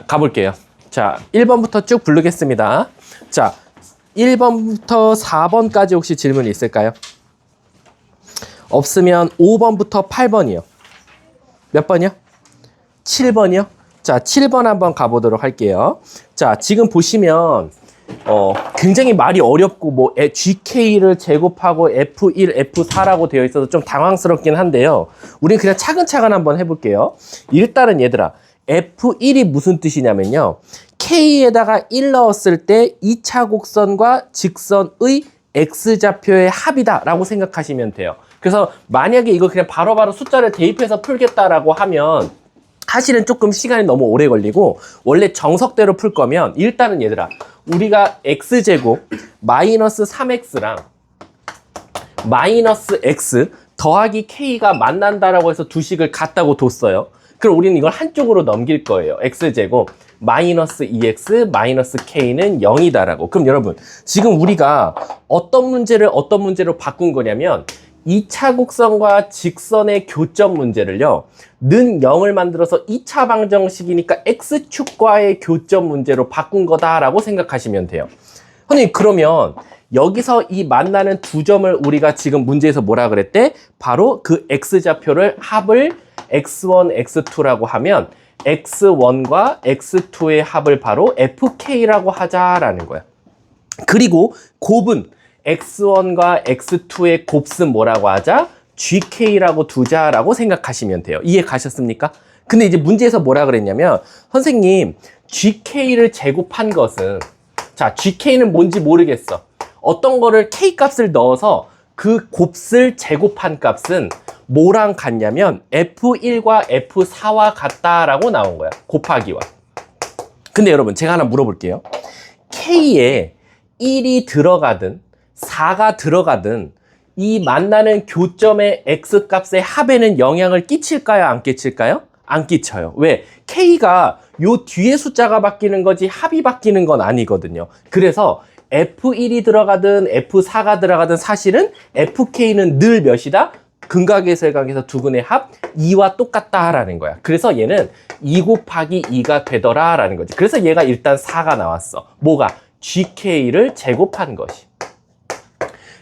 가볼게요. 자, 1번부터 쭉 부르겠습니다. 자, 1번부터 4번까지 혹시 질문 있을까요? 없으면 5번부터 8번이요. 몇 번이요? 7번이요? 자, 7번 한번 가보도록 할게요. 자, 지금 보시면 굉장히 말이 어렵고 뭐 GK를 제곱하고 F1, F4라고 되어 있어서 좀 당황스럽긴 한데요. 우리는 그냥 차근차근 한번 해볼게요. 일단은 얘들아, F1이 무슨 뜻이냐면요. K에다가 1 넣었을 때 2차 곡선과 직선의 X좌표의 합이다 라고 생각하시면 돼요. 그래서 만약에 이거 그냥 바로바로 숫자를 대입해서 풀겠다라고 하면 사실은 조금 시간이 너무 오래 걸리고, 원래 정석대로 풀 거면 일단은 얘들아, 우리가 X제곱 마이너스 3X랑 마이너스 X 더하기 K가 만난다라고 해서 두 식을 같다고 뒀어요. 그럼 우리는 이걸 한쪽으로 넘길 거예요. X제곱 마이너스 2X 마이너스 K는 0이다라고. 그럼 여러분, 지금 우리가 어떤 문제로 바꾼 거냐면 2차 곡선과 직선의 교점 문제를요, 는 0을 만들어서 2차 방정식이니까 X축과의 교점 문제로 바꾼 거다라고 생각하시면 돼요. 선생님, 그러면 여기서 이 만나는 두 점을 우리가 지금 문제에서 뭐라 그랬대? 바로 그 X좌표를 합을 X1, X2라고 하면 X1과 X2의 합을 바로 FK라고 하자라는 거야. 그리고 곱은 X1과 X2의 곱은 뭐라고 하자? GK라고 두자라고 생각하시면 돼요. 이해 가셨습니까? 근데 이제 문제에서 뭐라 그랬냐면, 선생님, GK를 제곱한 것은, 자, GK는 뭔지 모르겠어. 어떤 거를 K 값을 넣어서 그 곱을 제곱한 값은 뭐랑 같냐면 F1과 F4와 같다라고 나온 거야. 곱하기와. 근데 여러분, 제가 하나 물어볼게요. K에 1이 들어가든 4가 들어가든 이 만나는 교점의 X값의 합에는 영향을 끼칠까요? 안 끼칠까요? 안 끼쳐요. 왜? K가 요 뒤에 숫자가 바뀌는 거지 합이 바뀌는 건 아니거든요. 그래서 F1이 들어가든 F4가 들어가든 사실은 FK는 늘 몇이다? 근각에서 일각에서 두근의 합 2와 똑같다라는 거야. 그래서 얘는 2 곱하기 2가 되더라라는 거지. 그래서 얘가 일단 4가 나왔어. 뭐가? GK를 제곱한 것이.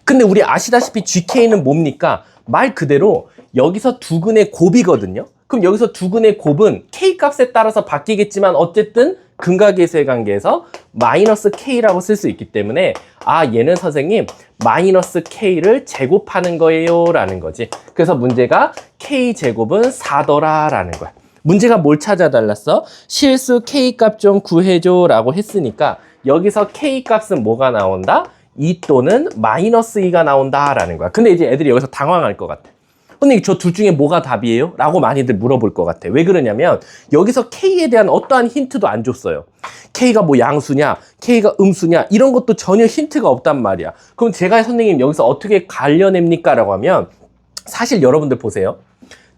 근데 우리 아시다시피 GK는 뭡니까? 말 그대로 여기서 두근의 곱이거든요. 그럼 여기서 두근의 곱은 K 값에 따라서 바뀌겠지만 어쨌든 근각계수의 관계에서 마이너스 K라고 쓸 수 있기 때문에, 아, 얘는 선생님 마이너스 K를 제곱하는 거예요 라는 거지. 그래서 문제가 K제곱은 4더라 라는 거야. 문제가 뭘 찾아달랐어? 실수 K값 좀 구해줘 라고 했으니까 여기서 K값은 뭐가 나온다? 2 또는 마이너스 2가 나온다 라는 거야. 근데 이제 애들이 여기서 당황할 것 같아. 근데 저 둘 중에 뭐가 답이에요? 라고 많이들 물어볼 것 같아. 왜 그러냐면 여기서 K에 대한 어떠한 힌트도 안 줬어요. K가 뭐 양수냐, K가 음수냐, 이런 것도 전혀 힌트가 없단 말이야. 그럼 제가 선생님 여기서 어떻게 관련합니까? 라고 하면, 사실 여러분들 보세요.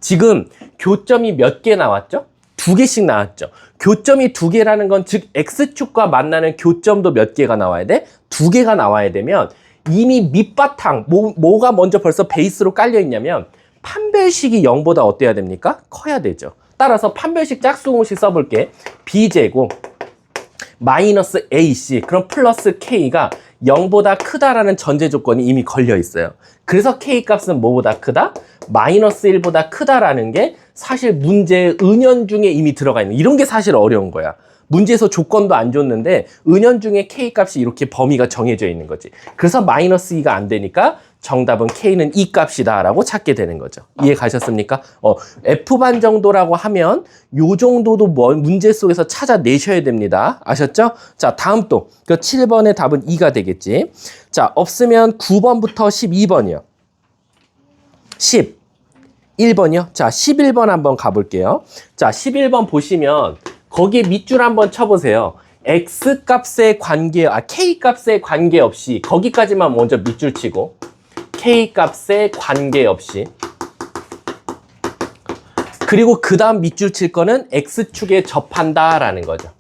지금 교점이 몇 개 나왔죠? 2개씩 나왔죠. 교점이 2개라는 건 즉 X축과 만나는 교점도 몇 개가 나와야 돼? 2개가 나와야 되면 이미 밑바탕, 뭐가 먼저 벌써 베이스로 깔려 있냐면 판별식이 0보다 어때야 됩니까? 커야 되죠. 따라서 판별식 짝수공식 써볼게. B제곱 마이너스 AC 그럼 플러스 K가 0보다 크다라는 전제 조건이 이미 걸려 있어요. 그래서 K 값은 뭐보다 크다? 마이너스 1보다 크다라는 게 사실 문제의 은연중에 이미 들어가 있는, 이런 게 사실 어려운 거야. 문제에서 조건도 안 줬는데 은연중에 K 값이 이렇게 범위가 정해져 있는 거지. 그래서 마이너스 2가 안 되니까 정답은 K는 2 값이다 라고 찾게 되는 거죠. 이해 가셨습니까? F반 정도라고 하면 요 정도도 문제 속에서 찾아내셔야 됩니다. 아셨죠? 자, 다음 또 그 7번의 답은 2가 되겠지. 자, 없으면 9번부터 12번이요. 11번이요. 자, 11번 한번 가볼게요. 자, 11번 보시면 거기에 밑줄 한번 쳐보세요. X 값의 K 값에 관계없이 거기까지만 먼저 밑줄 치고 K 값에 관계없이, 그리고 그 다음 밑줄 칠 거는 X축에 접한다 라는 거죠.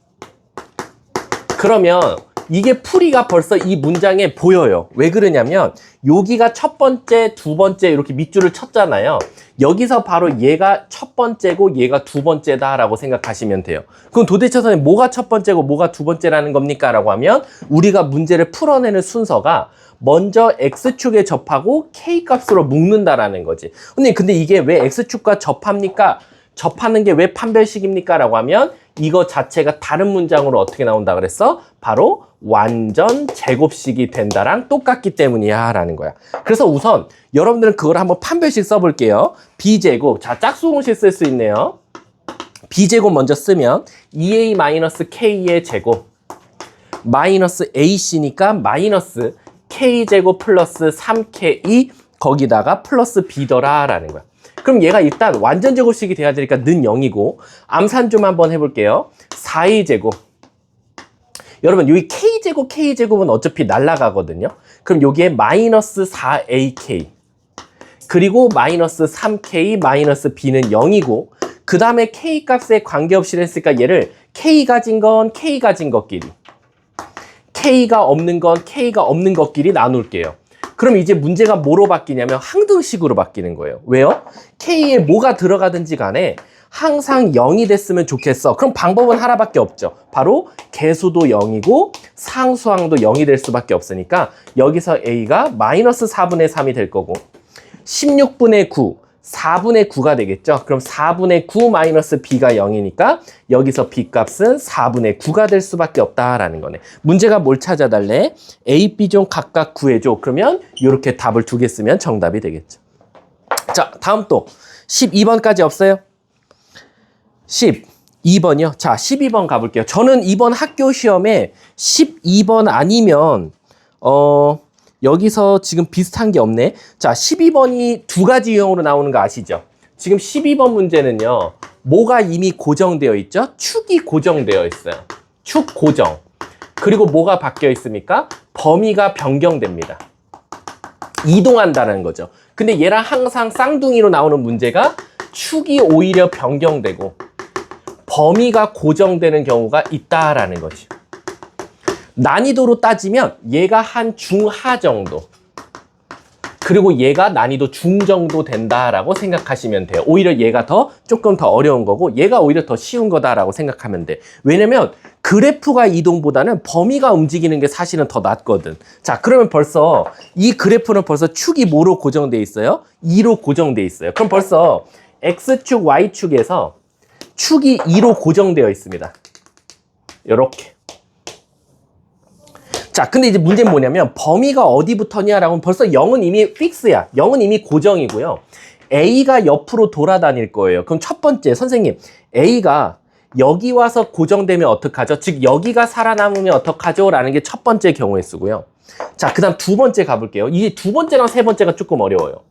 그러면 이게 풀이가 벌써 이 문장에 보여요. 왜 그러냐면 여기가 첫 번째, 두 번째 이렇게 밑줄을 쳤잖아요. 여기서 바로 얘가 첫 번째고 얘가 두 번째다라고 생각하시면 돼요. 그럼 도대체 선생님 뭐가 첫 번째고 뭐가 두 번째라는 겁니까? 라고 하면 우리가 문제를 풀어내는 순서가 먼저 X축에 접하고 K값으로 묶는다라는 거지. 근데 이게 왜 X축과 접합니까? 접하는 게 왜 판별식입니까? 라고 하면 이거 자체가 다른 문장으로 어떻게 나온다 그랬어? 바로 완전 제곱식이 된다랑 똑같기 때문이야 라는 거야. 그래서 우선 여러분들은 그걸 한번 판별식 써볼게요. B제곱, 자 짝수공식 쓸 수 있네요. B제곱 먼저 쓰면 2A-K의 제곱 마이너스 AC니까 마이너스 K제곱 플러스 3K 거기다가 플러스 B더라 라는 거야. 그럼 얘가 일단 완전 제곱식이 돼야 되니까 는 0이고 암산 좀 한번 해볼게요. 4A제곱 여러분 여기 K제곱은 어차피 날아가거든요. 그럼 여기에 마이너스 4AK 그리고 마이너스 3K 마이너스 B는 0이고 그 다음에 K 값에 관계없이 했으니까 얘를 K 가진 건 K 가진 것끼리 K가 없는 건 K가 없는 것끼리 나눌게요. 그럼 이제 문제가 뭐로 바뀌냐면 항등식으로 바뀌는 거예요. 왜요? K에 뭐가 들어가든지 간에 항상 0이 됐으면 좋겠어. 그럼 방법은 하나밖에 없죠. 바로 개수도 0이고 상수항도 0이 될 수밖에 없으니까 여기서 A가 마이너스 4분의 3이 될 거고 16분의 9, 4분의 9가 되겠죠. 그럼 4분의 9 마이너스 B가 0이니까 여기서 B 값은 4분의 9가 될 수밖에 없다라는 거네. 문제가 뭘 찾아달래? A, B 중 각각 구해줘. 그러면 이렇게 답을 두 개 쓰면 정답이 되겠죠. 자, 다음 또 12번까지 없어요? 12번이요. 자, 12번 가볼게요. 저는 이번 학교 시험에 12번 아니면 여기서 지금 비슷한 게 없네. 자, 12번이 두 가지 유형으로 나오는 거 아시죠? 지금 12번 문제는요. 뭐가 이미 고정되어 있죠? 축이 고정되어 있어요. 축 고정. 그리고 뭐가 바뀌어 있습니까? 범위가 변경됩니다. 이동한다는 거죠. 근데 얘랑 항상 쌍둥이로 나오는 문제가 축이 오히려 변경되고 범위가 고정되는 경우가 있다라는 거죠. 난이도로 따지면 얘가 한 중하 정도 그리고 얘가 난이도 중 정도 된다라고 생각하시면 돼요. 오히려 얘가 조금 더 어려운 거고 얘가 오히려 더 쉬운 거다라고 생각하면 돼. 왜냐면 그래프가 이동보다는 범위가 움직이는 게 사실은 더 낫거든. 자, 그러면 벌써 이 그래프는 벌써 축이 뭐로 고정돼 있어요? 2로 고정돼 있어요. 그럼 벌써 X축, Y축에서 축이 2로 고정되어 있습니다. 요렇게. 자, 근데 이제 문제는 뭐냐면 범위가 어디부터냐라고 하면 벌써 0은 이미 픽스야. 0은 이미 고정이고요. A가 옆으로 돌아다닐 거예요. 그럼 첫 번째, 선생님, A가 여기 와서 고정되면 어떡하죠? 즉, 여기가 살아남으면 어떡하죠? 라는 게 첫 번째 경우에 쓰고요. 자, 그 다음 두 번째 가볼게요. 이게 두 번째랑 세 번째가 조금 어려워요.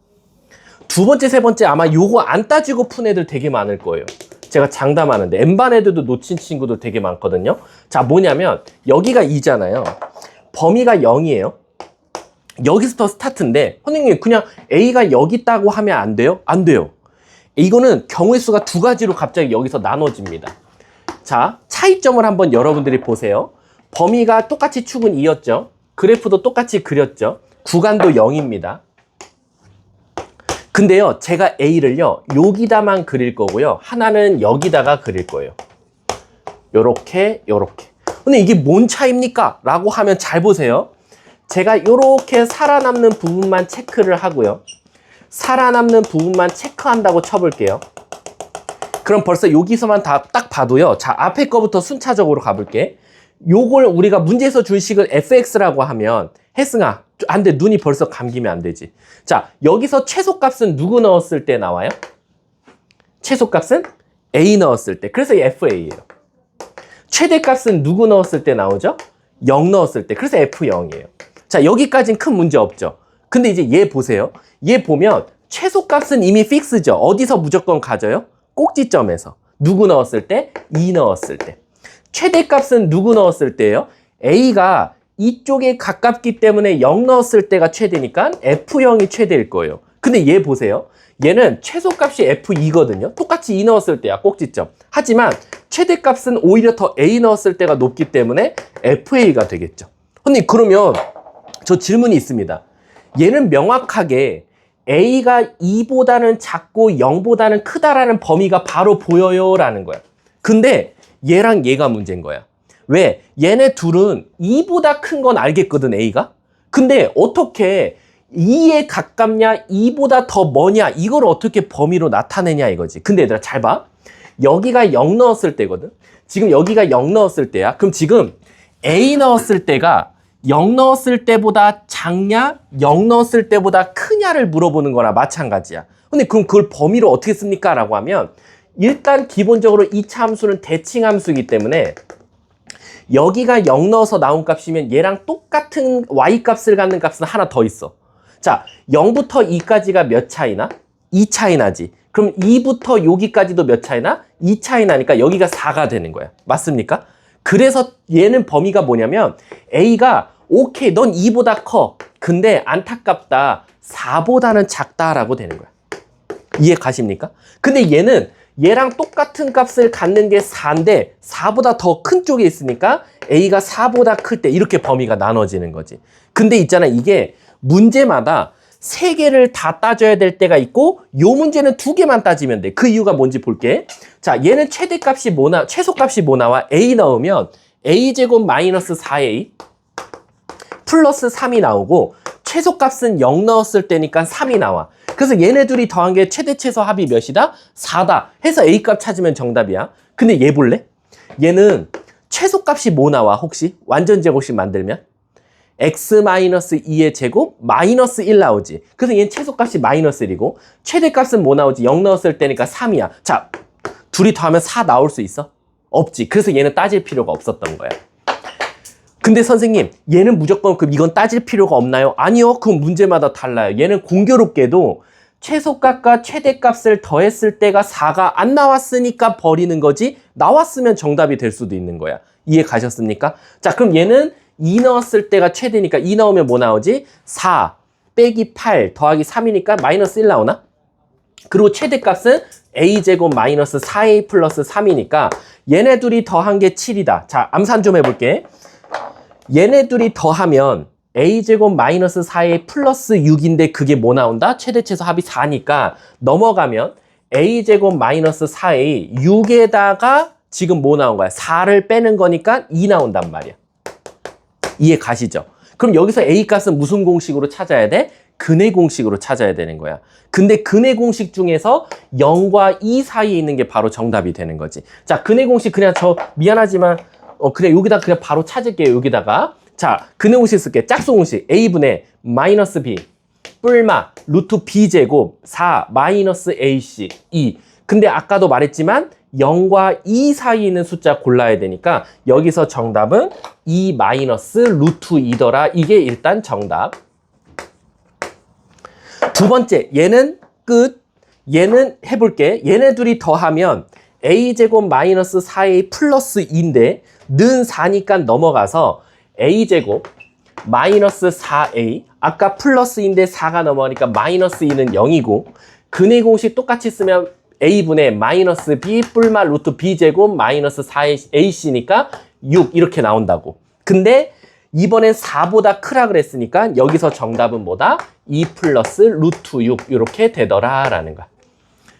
두 번째, 세 번째 아마 요거 안 따지고 푼 애들 되게 많을 거예요. 제가 장담하는데 N반 애들도 놓친 친구들 되게 많거든요. 자, 뭐냐면 여기가 2잖아요. 범위가 0이에요. 여기서부터 스타트인데 선생님 그냥 A가 여기 있다고 하면 안 돼요? 안 돼요. 이거는 경우의 수가 두 가지로 갑자기 여기서 나눠집니다. 자, 차이점을 한번 여러분들이 보세요. 범위가 똑같이 축은 2였죠. 그래프도 똑같이 그렸죠. 구간도 0입니다. 근데요, 제가 A를요, 여기다만 그릴 거고요. 하나는 여기다가 그릴 거예요. 요렇게, 요렇게. 근데 이게 뭔 차이입니까? 라고 하면 잘 보세요. 제가 요렇게 살아남는 부분만 체크를 하고요. 살아남는 부분만 체크한다고 쳐볼게요. 그럼 벌써 여기서만 다 딱 봐도요. 자, 앞에 거부터 순차적으로 가볼게. 요걸 우리가 문제에서 준 식을 fx라고 하면 혜승아, 안 돼. 눈이 벌써 감기면 안 되지. 자, 여기서 최소값은 누구 넣었을 때 나와요? 최소값은 a 넣었을 때. 그래서 이 fa예요. 최대값은 누구 넣었을 때 나오죠? 0 넣었을 때. 그래서 f0이에요. 자, 여기까지는 큰 문제 없죠. 근데 이제 얘 보세요. 얘 보면 최소값은 이미 픽스죠. 어디서 무조건 가져요? 꼭지점에서. 누구 넣었을 때? 2 넣었을 때. 최대값은 누구 넣었을 때예요? a가 이쪽에 가깝기 때문에 0 넣었을 때가 최대니까 f0이 최대일 거예요. 근데 얘 보세요. 얘는 최소값이 F2거든요. 똑같이 2 넣었을 때야, 꼭지점. 하지만 최대값은 오히려 더 A 넣었을 때가 높기 때문에 FA가 되겠죠. 근데 그러면 저 질문이 있습니다. 얘는 명확하게 A가 2보다는 작고 0보다는 크다라는 범위가 바로 보여요 라는 거야. 근데 얘랑 얘가 문제인 거야. 왜? 얘네 둘은 2보다 큰 건 알겠거든, A가. 근데 어떻게 2에 가깝냐, 2보다 더 뭐냐, 이걸 어떻게 범위로 나타내냐 이거지. 근데 얘들아 잘 봐. 여기가 0 넣었을 때거든. 지금 여기가 0 넣었을 때야. 그럼 지금 A 넣었을 때가 0 넣었을 때보다 작냐, 0 넣었을 때보다 크냐를 물어보는 거나 마찬가지야. 근데 그럼 그걸 범위로 어떻게 씁니까? 라고 하면 일단 기본적으로 2차 함수는 대칭 함수이기 때문에 여기가 0 넣어서 나온 값이면 얘랑 똑같은 y값을 갖는 값은 하나 더 있어. 자, 0부터 2까지가 몇 차이나? 2 차이 나지. 그럼 2부터 여기까지도 몇 차이나? 2 차이 나니까 여기가 4가 되는 거야. 맞습니까? 그래서 얘는 범위가 뭐냐면 A가 오케이, 넌 2보다 커. 근데 안타깝다. 4보다는 작다라고 되는 거야. 이해 가십니까? 근데 얘는 얘랑 똑같은 값을 갖는 게 4인데 4보다 더 큰 쪽에 있으니까 A가 4보다 클 때 이렇게 범위가 나눠지는 거지. 근데 있잖아, 이게 문제마다 3개를 다 따져야 될 때가 있고 요 문제는 2개만 따지면 돼. 그 이유가 뭔지 볼게. 자, 얘는 최대값이 뭐 최소값이 뭐 나와? A 넣으면 A제곱 마이너스 4A 플러스 3이 나오고 최소값은 0 넣었을 때니까 3이 나와. 그래서 얘네 둘이 더한 게 최대 최소 합이 몇이다? 4다. 해서 A값 찾으면 정답이야. 근데 얘 볼래? 얘는 최소값이 뭐 나와 혹시? 완전 제곱식 만들면? x-2의 제곱 마이너스 1 나오지. 그래서 얘는 최소값이 마이너스 1이고 최대값은 뭐 나오지? 0 넣었을 때니까 3이야. 자, 둘이 더하면 4 나올 수 있어? 없지. 그래서 얘는 따질 필요가 없었던 거야. 근데 선생님, 얘는 무조건 그럼 이건 따질 필요가 없나요? 아니요. 그건 문제마다 달라요. 얘는 공교롭게도 최소값과 최대값을 더했을 때가 4가 안 나왔으니까 버리는 거지, 나왔으면 정답이 될 수도 있는 거야. 이해 가셨습니까? 자, 그럼 얘는 2 넣었을 때가 최대니까 2 넣으면 뭐 나오지? 4 빼기 8 더하기 3이니까 마이너스 1 나오나? 그리고 최대값은 a제곱 마이너스 4a 플러스 3이니까 얘네 둘이 더한 게 7이다. 자, 암산 좀 해볼게. 얘네 둘이 더하면 a제곱 마이너스 4a 플러스 6인데 그게 뭐 나온다? 최대 최소 합이 4니까 넘어가면 a제곱 마이너스 4a 6에다가 지금 뭐 나온 거야? 4를 빼는 거니까 2 나온단 말이야. 이해 가시죠? 그럼 여기서 a 값은 무슨 공식으로 찾아야 돼? 근의 공식으로 찾아야 되는 거야. 근데 근의 공식 중에서 0과 2 사이에 있는 게 바로 정답이 되는 거지. 자, 근의 공식 그냥 저 미안하지만 그냥 여기다 그냥 바로 찾을게요. 여기다가. 자, 근의 공식 쓸게. 짝수 공식. a분의 마이너스 b 뿔마 루트 b제곱 4 마이너스 ac 2. 근데 아까도 말했지만 0과 2 사이에 있는 숫자 골라야 되니까 여기서 정답은 2 마이너스 루트 2더라. 이게 일단 정답. 두 번째, 얘는 끝. 얘는 해볼게. 얘네 둘이 더하면 a제곱 마이너스 4a 플러스 2인데 는 4니까 넘어가서 a제곱 마이너스 4a 아까 플러스인데 4가 넘어가니까 마이너스 2는 0이고 근의 공식 똑같이 쓰면 a분의 마이너스 b 뿔마 루트 b제곱 마이너스 4ac니까 6 이렇게 나온다고. 근데 이번엔 4보다 크라 그랬으니까 여기서 정답은 뭐다? 2 플러스 루트 6 이렇게 되더라 라는 거야.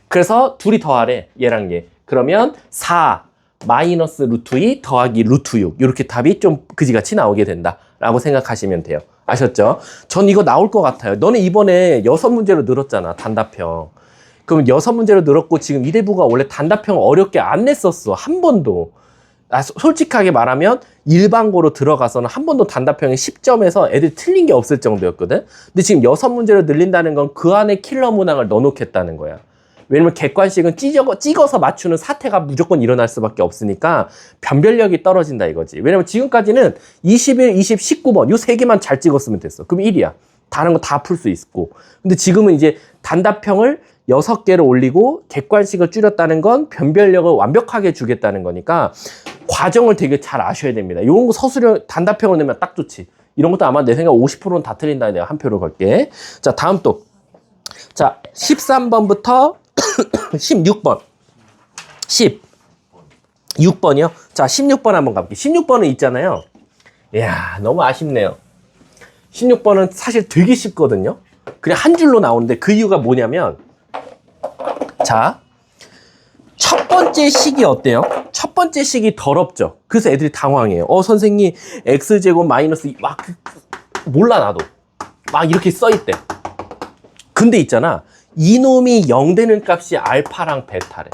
그래서 둘이 더하래. 얘랑 얘. 그러면 4 마이너스 루트 2 더하기 루트 6 이렇게 답이 좀 그지같이 나오게 된다 라고 생각하시면 돼요. 아셨죠? 전 이거 나올 것 같아요. 너네 이번에 6문제로 늘었잖아. 단답형. 그럼 6문제로 늘었고 지금 이대부가 원래 단답형 어렵게 안 냈었어. 한 번도. 솔직하게 말하면 일반고로 들어가서는 한 번도 단답형이 10점에서 애들이 틀린 게 없을 정도였거든. 근데 지금 6문제로 늘린다는 건 그 안에 킬러 문항을 넣어놓겠다는 거야. 왜냐면 객관식은 찍어서 맞추는 사태가 무조건 일어날 수밖에 없으니까 변별력이 떨어진다 이거지. 왜냐면 지금까지는 21, 20, 19번 요 3개만 잘 찍었으면 됐어. 그럼 1이야. 다른 거 다 풀 수 있고. 근데 지금은 이제 단답형을 6개를 올리고 객관식을 줄였다는 건 변별력을 완벽하게 주겠다는 거니까 과정을 되게 잘 아셔야 됩니다. 이런 거 서술형 단답형을 내면 딱 좋지. 이런 것도 아마 내 생각 50%는 다 틀린다. 내가 한 표를 걸게. 자, 다음 또 자, 13번부터 16번. 16번이요? 자, 16번 한번 가볼게요. 16번은 있잖아요. 이야, 너무 아쉽네요. 16번은 사실 되게 쉽거든요. 그냥 한 줄로 나오는데 그 이유가 뭐냐면, 자, 첫 번째 식이 어때요? 첫 번째 식이 더럽죠. 그래서 애들이 당황해요. 선생님, x제곱 마이너스 막 몰라 나도. 막 이렇게 써있대. 근데 있잖아, 이놈이 0 되는 값이 알파랑 베타래.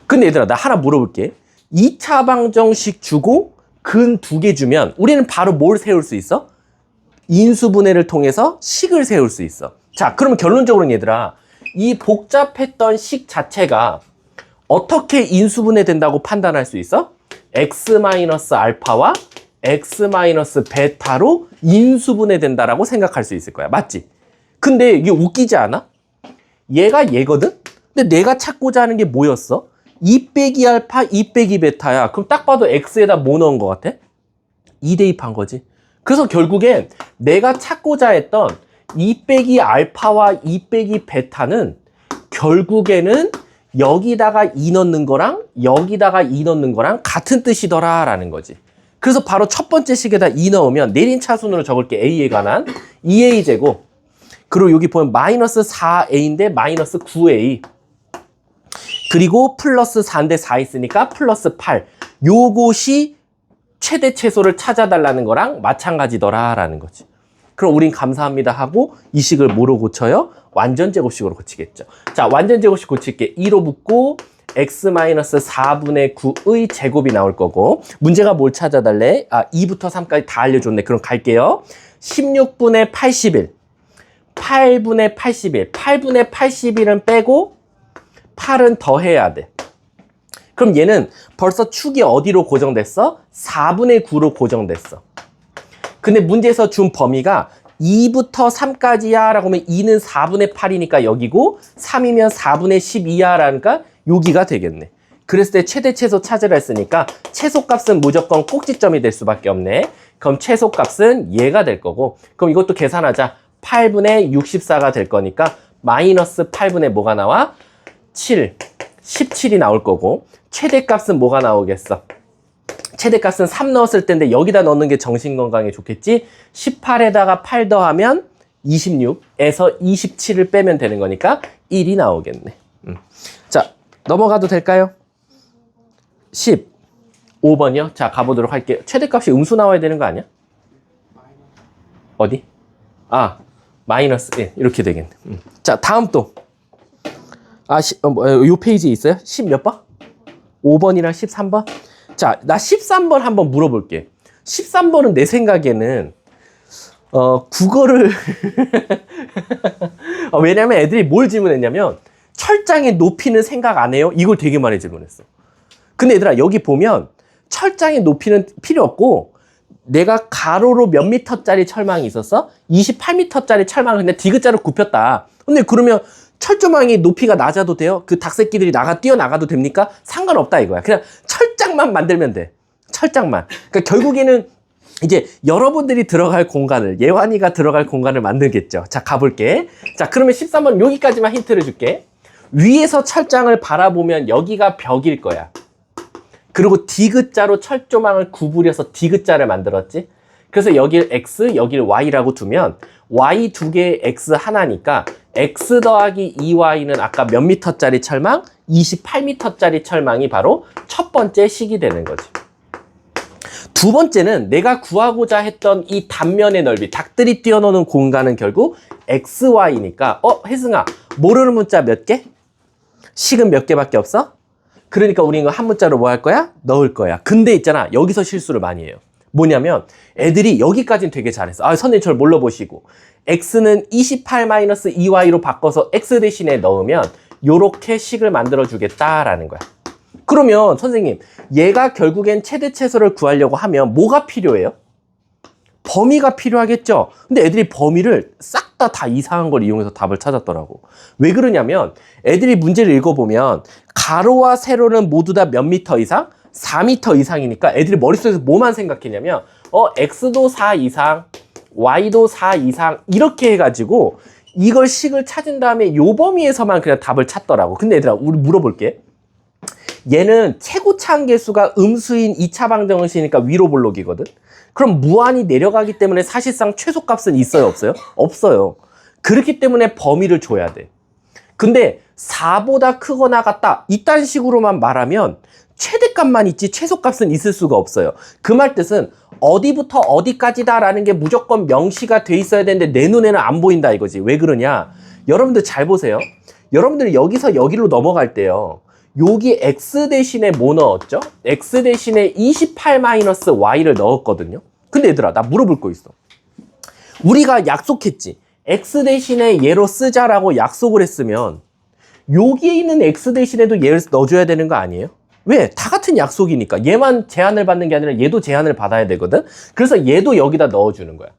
근데 얘들아, 나 하나 물어볼게. 2차 방정식 주고 근 2개 주면 우리는 바로 뭘 세울 수 있어? 인수분해를 통해서 식을 세울 수 있어. 자, 그러면 결론적으로는 얘들아, 이 복잡했던 식 자체가 어떻게 인수분해 된다고 판단할 수 있어? x-알파와 x-베타로 인수분해 된다라고 생각할 수 있을 거야. 맞지? 근데 이게 웃기지 않아? 얘가 얘거든? 근데 내가 찾고자 하는 게 뭐였어? 2 빼기 알파, 2 빼기 베타야. 그럼 딱 봐도 x에다 뭐 넣은 것 같아? 2 대입한 거지. 그래서 결국엔 내가 찾고자 했던 2 빼기 알파와 2 빼기 베타는 결국에는 여기다가 2 넣는 거랑 여기다가 2 넣는 거랑 같은 뜻이더라 라는 거지. 그래서 바로 첫 번째 식에다 2 넣으면 내린 차순으로 적을게. a에 관한 2a 제곱, 그리고 여기 보면 마이너스 4a인데 마이너스 9a, 그리고 플러스 4인데 4 있으니까 플러스 8. 요것이 최대 최소를 찾아달라는 거랑 마찬가지더라 라는 거지. 그럼 우린 감사합니다 하고 이 식을 뭐로 고쳐요? 완전 제곱식으로 고치겠죠. 자, 완전 제곱식 고칠게. 2로 붙고 x-4분의 9의 제곱이 나올 거고, 문제가 뭘 찾아달래? 2부터 3까지 다 알려줬네. 그럼 갈게요. 16분의 81, 8분의 81, 8분의 81은 빼고 8은 더해야 돼. 그럼 얘는 벌써 축이 어디로 고정됐어? 4분의 9로 고정됐어. 근데 문제에서 준 범위가 2부터 3까지야 라고 하면 2는 4분의 8이니까 여기고 3이면 4분의 12야 라니까 여기가 되겠네. 그랬을 때 최대 최소 찾으라 했으니까 최소값은 무조건 꼭지점이 될 수밖에 없네. 그럼 최소값은 얘가 될 거고, 그럼 이것도 계산하자. 8분의 64가 될 거니까 마이너스 8분의 뭐가 나와? 7, 17이 나올 거고, 최대값은 뭐가 나오겠어? 최대값은 3 넣었을 텐데 여기다 넣는 게 정신건강에 좋겠지? 18에다가 8 더하면 26에서 27을 빼면 되는 거니까 1이 나오겠네. 자, 넘어가도 될까요? 15번이요. 자, 가보도록 할게요. 최대값이 음수 나와야 되는 거 아니야? 어디? 마이너스 1 이렇게 되겠네. 자, 다음 또. 요 페이지에 있어요? 10 몇 번? 5번이랑 13번? 자, 나 13번 한번 물어볼게. 13번은 내 생각에는 국어를 왜냐면 애들이 뭘 질문했냐면 철장의 높이는 생각 안 해요? 이걸 되게 많이 질문했어. 근데 얘들아, 여기 보면 철장의 높이는 필요 없고, 내가 가로로 몇 미터짜리 철망이 있었어? 28미터짜리 철망을 근데 디귿자로 굽혔다. 근데 그러면 철조망이 높이가 낮아도 돼요? 그 닭새끼들이 뛰어나가도 됩니까? 상관없다 이거야. 그냥 철장만 만들면 돼. 철장만. 그러니까 결국에는 이제 여러분들이 들어갈 공간을, 예완이가 들어갈 공간을 만들겠죠. 자, 가볼게. 자, 그러면 13번 여기까지만 힌트를 줄게. 위에서 철장을 바라보면 여기가 벽일 거야. 그리고 디귿자로 철조망을 구부려서 디귿자를 만들었지. 그래서 여길 x, 여길 y라고 두면 y 두 개에 x 하나니까 x 더하기 2y는 아까 몇 미터짜리 철망? 28미터짜리 철망이 바로 첫 번째 식이 되는 거지. 두 번째는 내가 구하고자 했던 이 단면의 넓이, 닭들이 뛰어노는 공간은 결국 xy니까 혜승아, 모르는 문자 몇 개? 식은 몇 개밖에 없어? 그러니까 우리 이거 한 문자로 뭐 할 거야? 넣을 거야. 근데 있잖아, 여기서 실수를 많이 해요. 뭐냐면 애들이 여기까지는 되게 잘했어. 선생님 저를 뭘로 보시고, x는 28-2y로 바꿔서 x 대신에 넣으면 요렇게 식을 만들어 주겠다라는 거야. 그러면 선생님, 얘가 결국엔 최대 최소를 구하려고 하면 뭐가 필요해요? 범위가 필요하겠죠. 근데 애들이 범위를 싹 다 이상한 걸 이용해서 답을 찾았더라고. 왜 그러냐면 애들이 문제를 읽어보면 가로와 세로는 모두 다 몇 미터 이상? 4미터 이상이니까 애들이 머릿속에서 뭐만 생각했냐면 x도 4 이상, y도 4 이상 이렇게 해가지고 이걸 식을 찾은 다음에 요 범위에서만 그냥 답을 찾더라고. 근데 얘들아, 우리 물어볼게. 얘는 최고차 한계수가 음수인 2차 방정식이니까 위로 볼록이거든. 그럼 무한히 내려가기 때문에 사실상 최소값은 있어요, 없어요? 없어요. 그렇기 때문에 범위를 줘야 돼. 근데 4보다 크거나 같다, 이딴 식으로만 말하면 최대값만 있지 최소값은 있을 수가 없어요. 그 말 뜻은 어디부터 어디까지다 라는 게 무조건 명시가 돼 있어야 되는데 내 눈에는 안 보인다 이거지. 왜 그러냐? 여러분들 잘 보세요. 여러분들이 여기서 여기로 넘어갈 때요, 여기 x 대신에 뭐 넣었죠? x 대신에 28-y를 넣었거든요. 근데 얘들아, 나 물어볼 거 있어. 우리가 약속했지. x 대신에 얘로 쓰자라고 약속을 했으면 여기에 있는 x 대신에도 얘를 넣어줘야 되는 거 아니에요? 왜? 다 같은 약속이니까. 얘만 제한을 받는 게 아니라 얘도 제한을 받아야 되거든. 그래서 얘도 여기다 넣어주는 거야.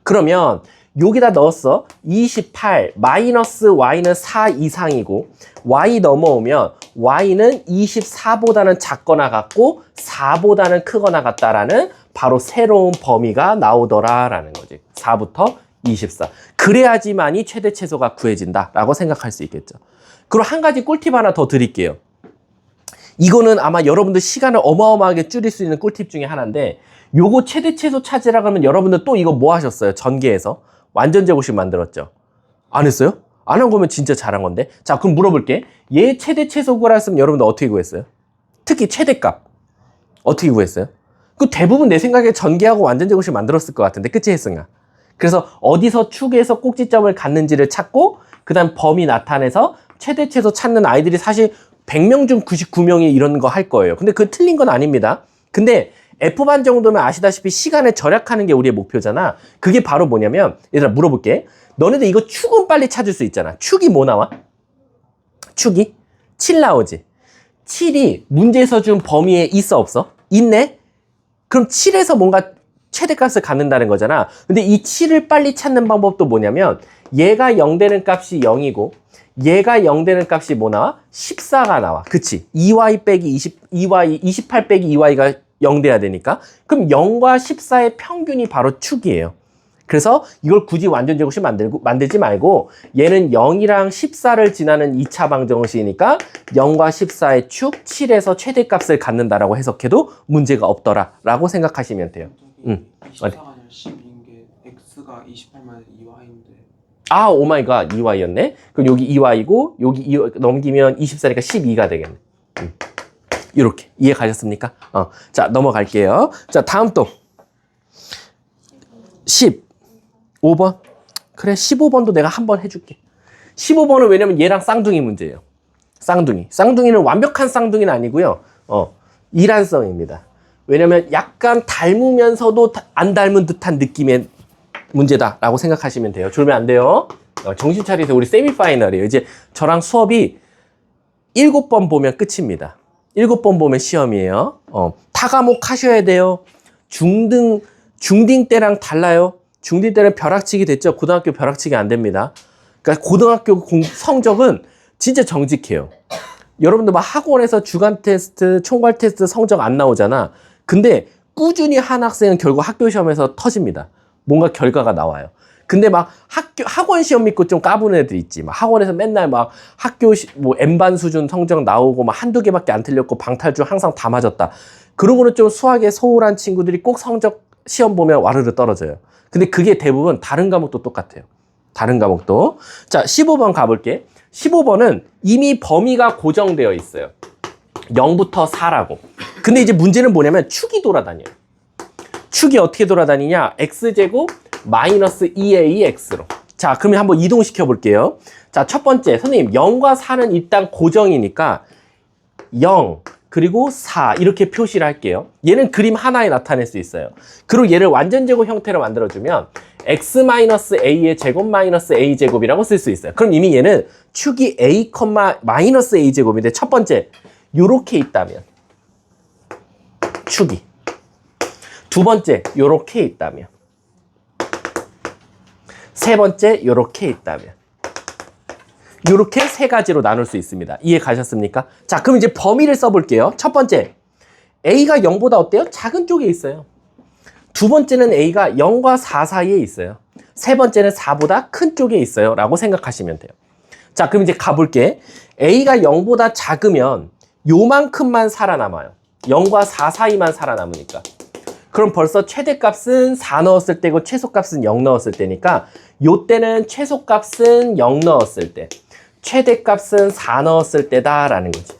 그러면 여기다 넣었어. 28 마이너스 y는 4 이상이고 y 넘어오면 y는 24보다는 작거나 같고 4보다는 크거나 같다라는 바로 새로운 범위가 나오더라라는 거지. 4부터 24. 그래야지만이 최대 최소가 구해진다라고 생각할 수 있겠죠. 그리고 한 가지 꿀팁 하나 더 드릴게요. 이거는 아마 여러분들 시간을 어마어마하게 줄일 수 있는 꿀팁 중에 하나인데, 요거 최대 최소 찾으라고 하면 여러분들 또 이거 뭐 하셨어요? 전개해서 완전 제곱식 만들었죠? 안 했어요? 안 한 거면 진짜 잘한 건데. 자, 그럼 물어볼게. 얘 최대 최소 구하라 했으면 여러분들 어떻게 구했어요? 특히 최대값 어떻게 구했어요? 그 대부분 내 생각에 전개하고 완전 제곱식 만들었을 것 같은데, 그치 혜승아? 그래서 어디서 축에서 꼭지점을 갖는지를 찾고 그 다음 범위 나타내서 최대 최소 찾는 아이들이 사실 100명 중 99명이 이런 거 할 거예요. 근데 그거 틀린 건 아닙니다. 근데 F반 정도면 아시다시피 시간을 절약하는 게 우리의 목표잖아. 그게 바로 뭐냐면, 얘들아 물어볼게. 너네들 이거 축은 빨리 찾을 수 있잖아. 축이 뭐 나와? 축이? 7 나오지. 7이 문제에서 준 범위에 있어 없어? 있네? 그럼 7에서 뭔가 최대값을 갖는다는 거잖아. 근데 이 7을 빨리 찾는 방법도 뭐냐면, 얘가 0 되는 값이 0이고 얘가 0 되는 값이 뭐 나와? 14가 나와. 그치? 2y 빼기 28 빼기 2y가 0 돼야 되니까. 그럼 0과 14의 평균이 바로 축이에요. 그래서 이걸 굳이 완전 제곱식 만들지 말고 얘는 0이랑 14를 지나는 2차 방정식이니까 0과 14의 축 7에서 최대값을 갖는다라고 해석해도 문제가 없더라 라고 생각하시면 돼요. 24가 아니라 12인 게 x가 28만 2y인데. 아, 오마이갓, 2y였네. 그럼 여기 2y고 여기 2 넘기면 24니까 12가 되겠네. 이렇게 이해 가셨습니까? 자, 넘어갈게요. 자, 다음 또 15번. 그래, 15번도 내가 한번 해줄게. 15번은 왜냐면 얘랑 쌍둥이 문제예요. 쌍둥이는 완벽한 쌍둥이는 아니고요. 일란성입니다. 왜냐면 약간 닮으면서도 안 닮은 듯한 느낌의 문제다라고 생각하시면 돼요. 졸면 안 돼요. 정신 차리세요. 우리 세미파이널이에요. 이제 저랑 수업이 7번 보면 끝입니다. 7번 보면 시험이에요. 타 과목 하셔야 돼요. 중딩 때랑 달라요. 중딩 때는 벼락치기 됐죠. 고등학교 벼락치기 안 됩니다. 그러니까 고등학교 성적은 진짜 정직해요. 여러분들 막 학원에서 주간 테스트, 총괄 테스트 성적 안 나오잖아. 근데 꾸준히 한 학생은 결국 학교 시험에서 터집니다. 뭔가 결과가 나와요. 근데 막 학원 시험 믿고 좀 까부는 애들 있지. 막 학원에서 맨날 막 학교 뭐 N반 수준 성적 나오고 막 한두 개밖에 안 틀렸고 방탈출 항상 다 맞았다. 그러고는 좀 수학에 소홀한 친구들이 꼭 성적 시험 보면 와르르 떨어져요. 근데 그게 대부분 다른 과목도 똑같아요. 다른 과목도. 자, 15번 가볼게. 15번은 이미 범위가 고정되어 있어요. 0부터 4라고. 근데 이제 문제는 뭐냐면 축이 돌아다녀요. 축이 어떻게 돌아다니냐? x제곱 마이너스 2ax로. 자, 그러면 한번 이동시켜 볼게요. 자, 첫 번째, 선생님 0과 4는 일단 고정이니까 0 그리고 4 이렇게 표시를 할게요. 얘는 그림 하나에 나타낼 수 있어요. 그리고 얘를 완전제곱 형태로 만들어주면 x-a의 제곱 마이너스 a제곱이라고 쓸 수 있어요. 그럼 이미 얘는 축이 a, 마이너스 a제곱인데, 첫 번째 요렇게 있다면 축이, 두 번째 요렇게 있다면, 세 번째 요렇게 있다면, 요렇게 세 가지로 나눌 수 있습니다. 이해 가셨습니까? 자, 그럼 이제 범위를 써볼게요. 첫 번째, a가 0보다 어때요? 작은 쪽에 있어요. 두 번째는 a가 0과 4 사이에 있어요. 세 번째는 4보다 큰 쪽에 있어요 라고 생각하시면 돼요. 자, 그럼 이제 가볼게. A가 0보다 작으면 요만큼만 살아남아요. 0과 4 사이만 살아남으니까. 그럼 벌써 최대값은 4 넣었을 때고 최소값은 0 넣었을 때니까 요때는 최소값은 0 넣었을 때, 최대값은 4 넣었을 때다라는 거지.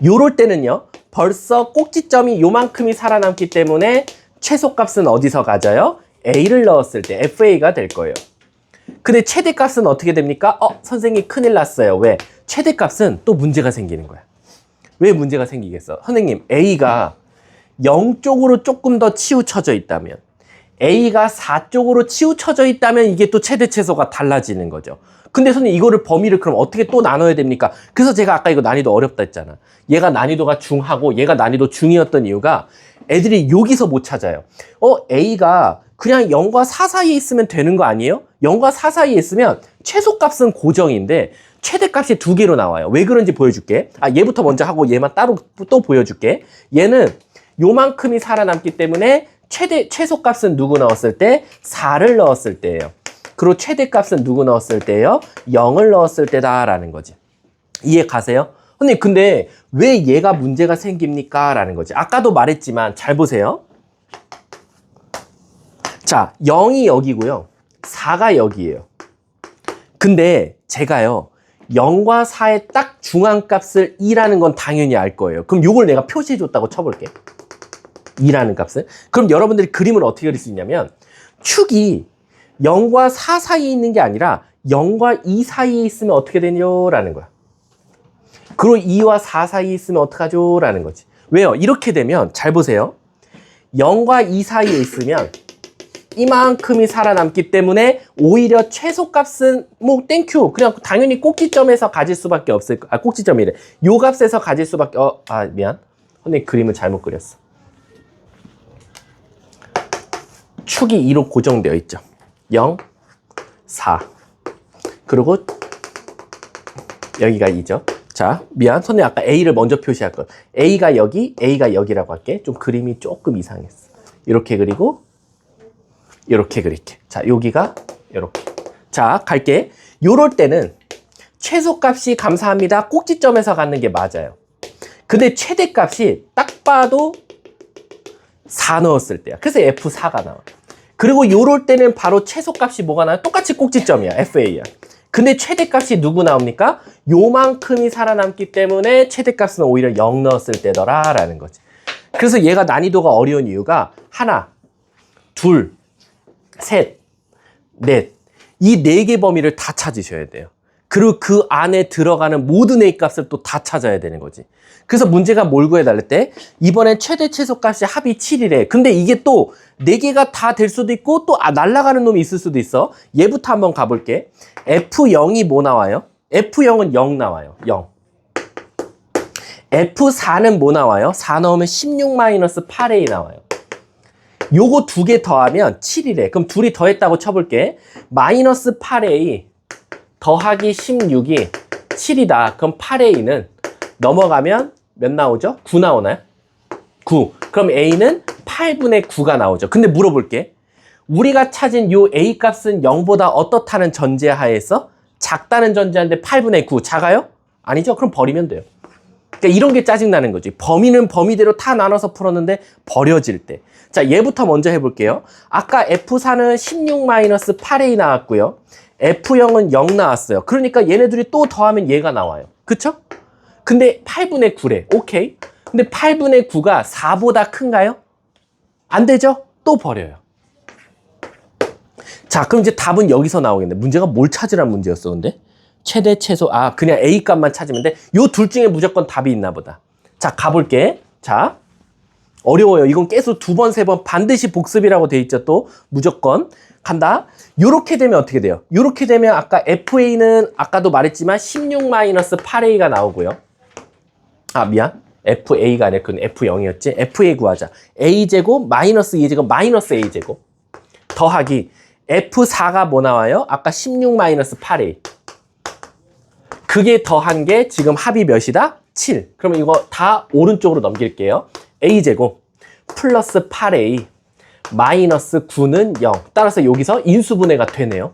요럴 때는요, 벌써 꼭지점이 요만큼이 살아남기 때문에 최소값은 어디서 가져요? A를 넣었을 때 FA가 될 거예요. 근데 최대값은 어떻게 됩니까? 선생님 큰일 났어요. 왜? 최대값은 또 문제가 생기는 거야. 왜 문제가 생기겠어? 선생님, A가 0 쪽으로 조금 더 치우쳐져 있다면, A가 4 쪽으로 치우쳐져 있다면 이게 또 최대 최소가 달라지는 거죠. 근데 선생님 이거를 범위를 그럼 어떻게 또 나눠야 됩니까? 그래서 제가 아까 이거 난이도 어렵다 했잖아. 얘가 난이도가 중하고 얘가 난이도 중이었던 이유가 애들이 여기서 못 찾아요. A가 그냥 0과 4 사이에 있으면 되는 거 아니에요? 0과 4 사이에 있으면 최소값은 고정인데 최대값이 2개로 나와요. 왜 그런지 보여줄게. 얘부터 먼저 하고 얘만 따로 또 보여줄게. 얘는 요만큼이 살아남기 때문에 최소값은 누구 넣었을 때? 4를 넣었을 때예요. 그리고 최대값은 누구 넣었을 때예요? 0을 넣었을 때다라는 거지. 이해 가세요? 선생님, 근데 왜 얘가 문제가 생깁니까? 라는 거지. 아까도 말했지만 잘 보세요. 자, 0이 여기고요. 4가 여기예요. 근데 제가요, 0과 4의 딱 중앙값을 2라는 건 당연히 알 거예요. 그럼 이걸 내가 표시해줬다고 쳐볼게. 2라는 값을. 그럼 여러분들이 그림을 어떻게 그릴 수 있냐면 축이 0과 4 사이에 있는 게 아니라 0과 2 사이에 있으면 어떻게 되뇨? 라는 거야. 그리고 2와 4 사이에 있으면 어떡하죠? 라는 거지. 왜요? 이렇게 되면 잘 보세요. 0과 2 사이에 있으면 이만큼이 살아남기 때문에 오히려 최소값은 뭐 땡큐 그냥 당연히 꼭지점에서 가질 수밖에 없을 거. 꼭지점이래. 요 값에서 가질 수밖에. 미안. 선생님 그림을 잘못 그렸어. 축이 2로 고정되어 있죠. 0, 4. 그리고 여기가 2죠. 자, 미안. 선생님 아까 A를 먼저 표시할 걸. A가 여기, A가 여기라고 할게. 좀 그림이 조금 이상했어. 이렇게 그리고 이렇게 그릴게. 자, 여기가 이렇게. 자, 갈게. 요럴 때는 최소값이 감사합니다. 꼭지점에서 갖는 게 맞아요. 근데 최대값이 딱 봐도 4 넣었을 때야. 그래서 F4가 나와. 그리고 요럴 때는 바로 최소값이 뭐가 나와요? 똑같이 꼭지점이야. FA야. 근데 최대값이 누구 나옵니까? 요만큼이 살아남기 때문에 최대값은 오히려 0 넣었을 때더라 라는 거지. 그래서 얘가 난이도가 어려운 이유가 하나, 둘, 셋, 넷. 이 4개 범위를 다 찾으셔야 돼요. 그리고 그 안에 들어가는 모든 A 값을 또 다 찾아야 되는 거지. 그래서 문제가 뭘 구해달래 때? 이번엔 최대 최소값이 합이 7이래. 근데 이게 또 4개가 다 될 수도 있고 또 날아가는 놈이 있을 수도 있어. 얘부터 한번 가볼게. F0이 뭐 나와요? F0은 0 나와요. 0. F4는 뭐 나와요? 4 넣으면 16-8A 나와요. 요거 2개 더하면 7이래. 그럼 둘이 더했다고 쳐볼게. 마이너스 8A 더하기 16이 7이다. 그럼 8A는 넘어가면 몇 나오죠? 9 나오나요? 9. 그럼 A는 8분의 9가 나오죠. 근데 물어볼게. 우리가 찾은 요 A 값은 0보다 어떻다는 전제하에서 작다는 전제하인데 8분의 9 작아요? 아니죠? 그럼 버리면 돼요. 그러니까 이런 게 짜증나는 거지. 범위는 범위대로 다 나눠서 풀었는데 버려질 때. 자, 얘부터 먼저 해볼게요. 아까 F4는 16-8A 나왔고요. F0은 0 나왔어요. 그러니까 얘네들이 또 더하면 얘가 나와요. 그쵸? 근데 8분의 9래. 오케이. 근데 8분의 9가 4보다 큰가요? 안 되죠? 또 버려요. 자, 그럼 이제 답은 여기서 나오겠네. 문제가 뭘 찾으란 문제였어, 근데? 최대, 최소, 그냥 A 값만 찾으면 돼? 요 둘 중에 무조건 답이 있나 보다. 자, 가볼게. 자, 어려워요. 이건 계속 2번, 3번 반드시 복습이라고 돼 있죠, 또. 무조건. 간다. 요렇게 되면 어떻게 돼요? 요렇게 되면 아까 FA는 아까도 말했지만 16-8A가 나오고요. 미안. FA가 아니라 그건 F0이었지. FA 구하자. A제곱 마이너스 2제곱 마이너스 A제곱 더하기 F4가 뭐 나와요? 아까 16-8A. 그게 더한 게 지금 합이 몇이다? 7. 그러면 이거 다 오른쪽으로 넘길게요. A제곱 플러스 8A 마이너스 9는 0. 따라서 여기서 인수분해가 되네요.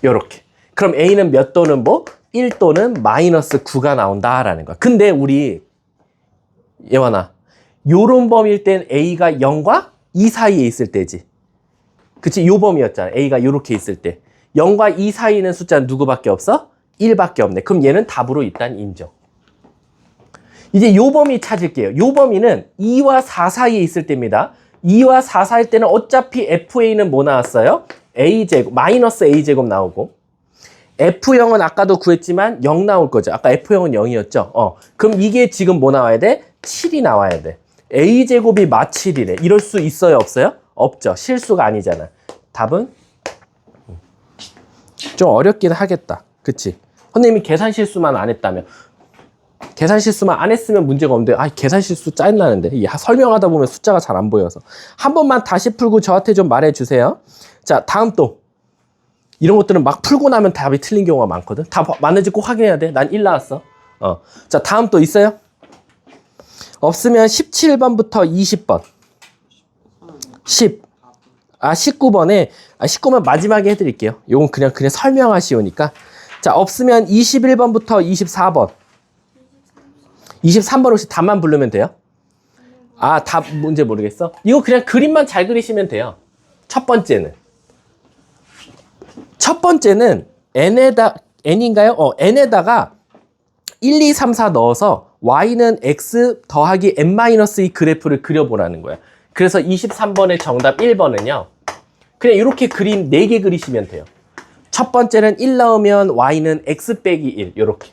요렇게. 그럼 A는 몇 또는 뭐? 1 또는 마이너스 9가 나온다라는 거야. 근데 우리 예원아, 요런 범위일 땐 A가 0과 2 사이에 있을 때지. 그치? 요 범위였잖아. A가 요렇게 있을 때. 0과 2 사이에 있는 숫자는 누구밖에 없어? 1밖에 없네. 그럼 얘는 답으로 일단 인정. 이제 요 범위 찾을게요. 요 범위는 2와 4 사이에 있을 때입니다. 2와 4 사이일 때는 어차피 FA는 뭐 나왔어요? A제곱, 마이너스 A제곱 나오고, F0은 아까도 구했지만 0 나올 거죠. 아까 F0은 0이었죠. 그럼 이게 지금 뭐 나와야 돼? 7이 나와야 돼. A제곱이 마 7이래. 이럴 수 있어요? 없어요? 없죠. 실수가 아니잖아. 답은? 좀 어렵긴 하겠다. 그치? 선생님이 계산 실수만 안 했다면. 계산 실수만 안 했으면 문제가 없는데, 계산 실수 짜증나는데. 설명하다 보면 숫자가 잘 안 보여서. 한 번만 다시 풀고 저한테 좀 말해주세요. 자, 다음 또. 이런 것들은 막 풀고 나면 답이 틀린 경우가 많거든. 다 맞는지 꼭 확인해야 돼. 난 1 나왔어. 자, 다음 또 있어요? 없으면 17번부터 20번. 19번에, 19번 마지막에 해드릴게요. 요건 그냥 설명하시오니까. 자, 없으면 21번부터 24번. 23번 혹시 답만 부르면 돼요? 답 문제 모르겠어? 이거 그냥 그림만 잘 그리시면 돼요. 첫 번째는 n인가요? n에다가 1, 2, 3, 4 넣어서 y는 x 더하기 n-2 그래프를 그려보라는 거야. 그래서 23번의 정답 1번은요. 그냥 이렇게 그림 4개 그리시면 돼요. 첫 번째는 1 넣으면 y는 x 빼기 1 이렇게.